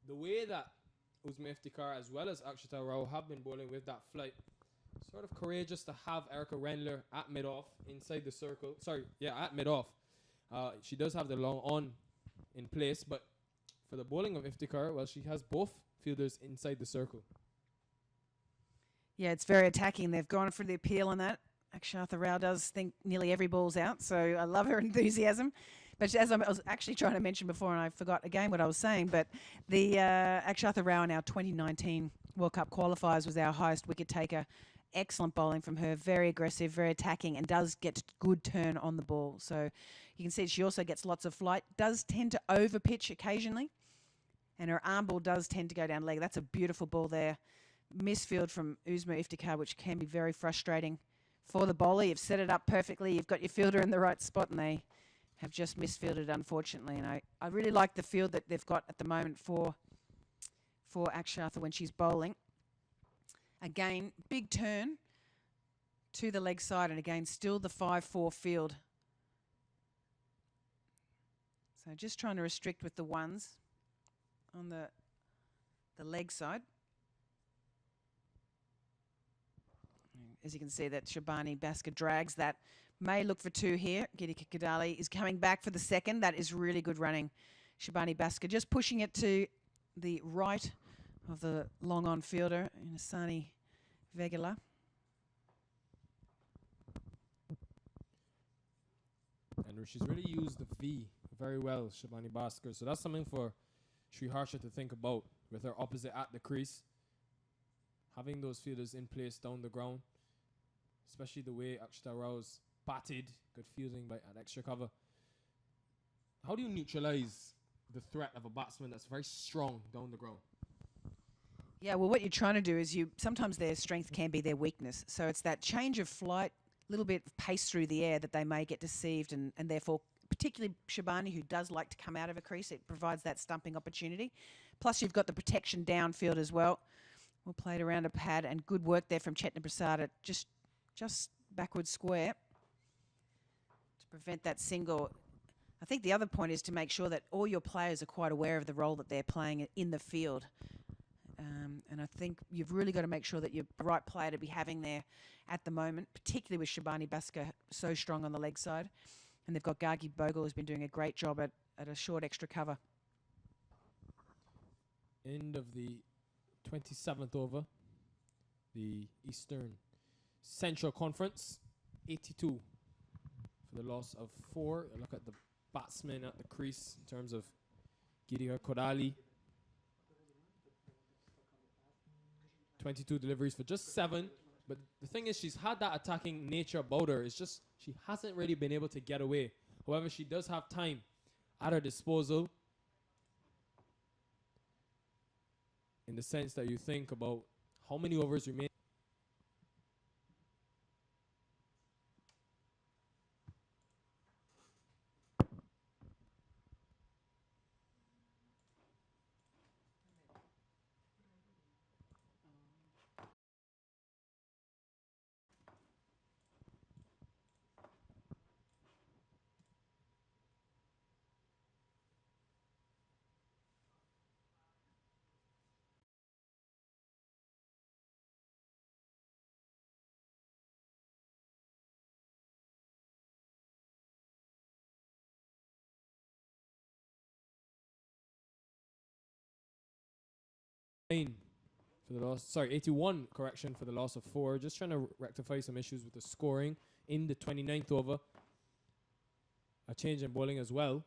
The way that Uzma Iftikhar as well as Akshita Rao have been bowling with that flight. Sort of courageous to have Erica Rendler at mid-off inside the circle. At mid-off. She does have the long on in place, but for the bowling of Iftikhar, well, she has both fielders inside the circle.
Yeah, it's very attacking. They've gone for the appeal on that. Akshatha Rao does think nearly every ball's out, so I love her enthusiasm. But as I was actually trying to mention before, and I forgot again what I was saying, but the Akshatha Rao in our 2019 World Cup qualifiers was our highest wicket taker. Excellent bowling from her, very aggressive, very attacking, and does get good turn on the ball. So you can see she also gets lots of flight, does tend to over-pitch occasionally, and her arm ball does tend to go down leg. That's a beautiful ball there. Misfield from Uzma Iftikhar, which can be very frustrating for the bowler. You've set it up perfectly, you've got your fielder in the right spot, and they have just misfielded, unfortunately. And I really like the field that they've got at the moment for Akshatha when she's bowling. Again, big turn to the leg side, and again, still the 5-4 field. So just trying to restrict with the ones on the leg side. As you can see, that Shabani Baska drags that. May look for two here. Gitika Kadali is coming back for the second. That is really good running. Shabani Baska just pushing it to the right of the long-on fielder, Inasani Vegala.
And she's really used the V very well, Shabani Baska. So that's something for Sri Harsha to think about with her opposite at the crease. Having those fielders in place down the ground, especially the way Akshita Rao's batted, good fielding by at extra cover. How do you neutralize the threat of a batsman that's very strong down the ground?
Yeah, well, what you're trying to do is sometimes their strength can be their weakness. So it's that change of flight, little bit of pace through the air that they may get deceived, and therefore, particularly Shabani, who does like to come out of a crease, it provides that stumping opportunity. Plus, you've got the protection downfield as well. Well played around a pad, and good work there from Chetna Prasad at just backward square to prevent that single. I think the other point is to make sure that all your players are quite aware of the role that they're playing in the field. And I think you've really got to make sure that you're the right player to be having there at the moment, particularly with Shabani Baska so strong on the leg side. And they've got Gargi Bogle, who's been doing a great job at a short extra cover.
End of the 27th over, the Eastern Central Conference, 82 for the loss of 4. A look at the batsmen at the crease in terms of Gideon Kodali. 22 deliveries for just 7. But the thing is, she's had that attacking nature about her. It's just she hasn't really been able to get away. However, she does have time at her disposal, in the sense that you think about how many overs remain. For the loss, 81 correction for the loss of 4. Just trying to rectify some issues with the scoring in the 29th over. A change in bowling as well.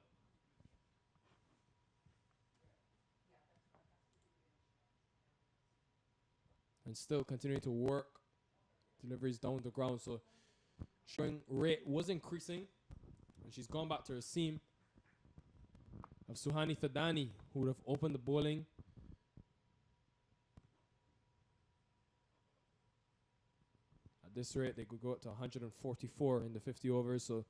And still continuing to work deliveries down the ground. So showing rate was increasing, and she's gone back to her seam of Suhani Thadani, who would have opened the bowling. This rate, they could go up to 144 in the 50 overs. So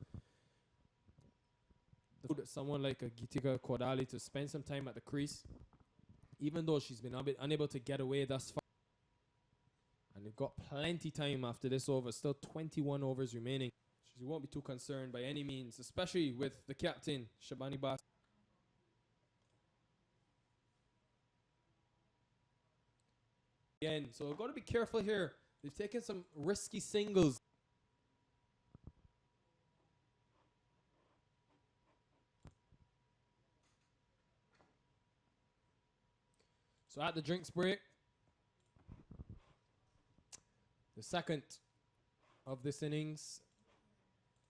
someone like a Gitika Kodali to spend some time at the crease, even though she's been unable to get away thus far. And they've got plenty time after this over. Still 21 overs remaining. So you won't be too concerned by any means, especially with the captain, Shabani Bas. Again, so I've got to be careful here. They've taken some risky singles. So at the drinks break, the second of this innings,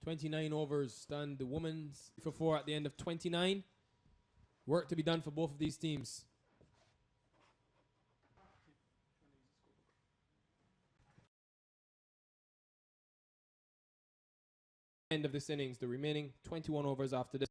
29 overs done. The women's for 4 at the end of 29. Work to be done for both of these teams. End of this innings, the remaining 21 overs after this.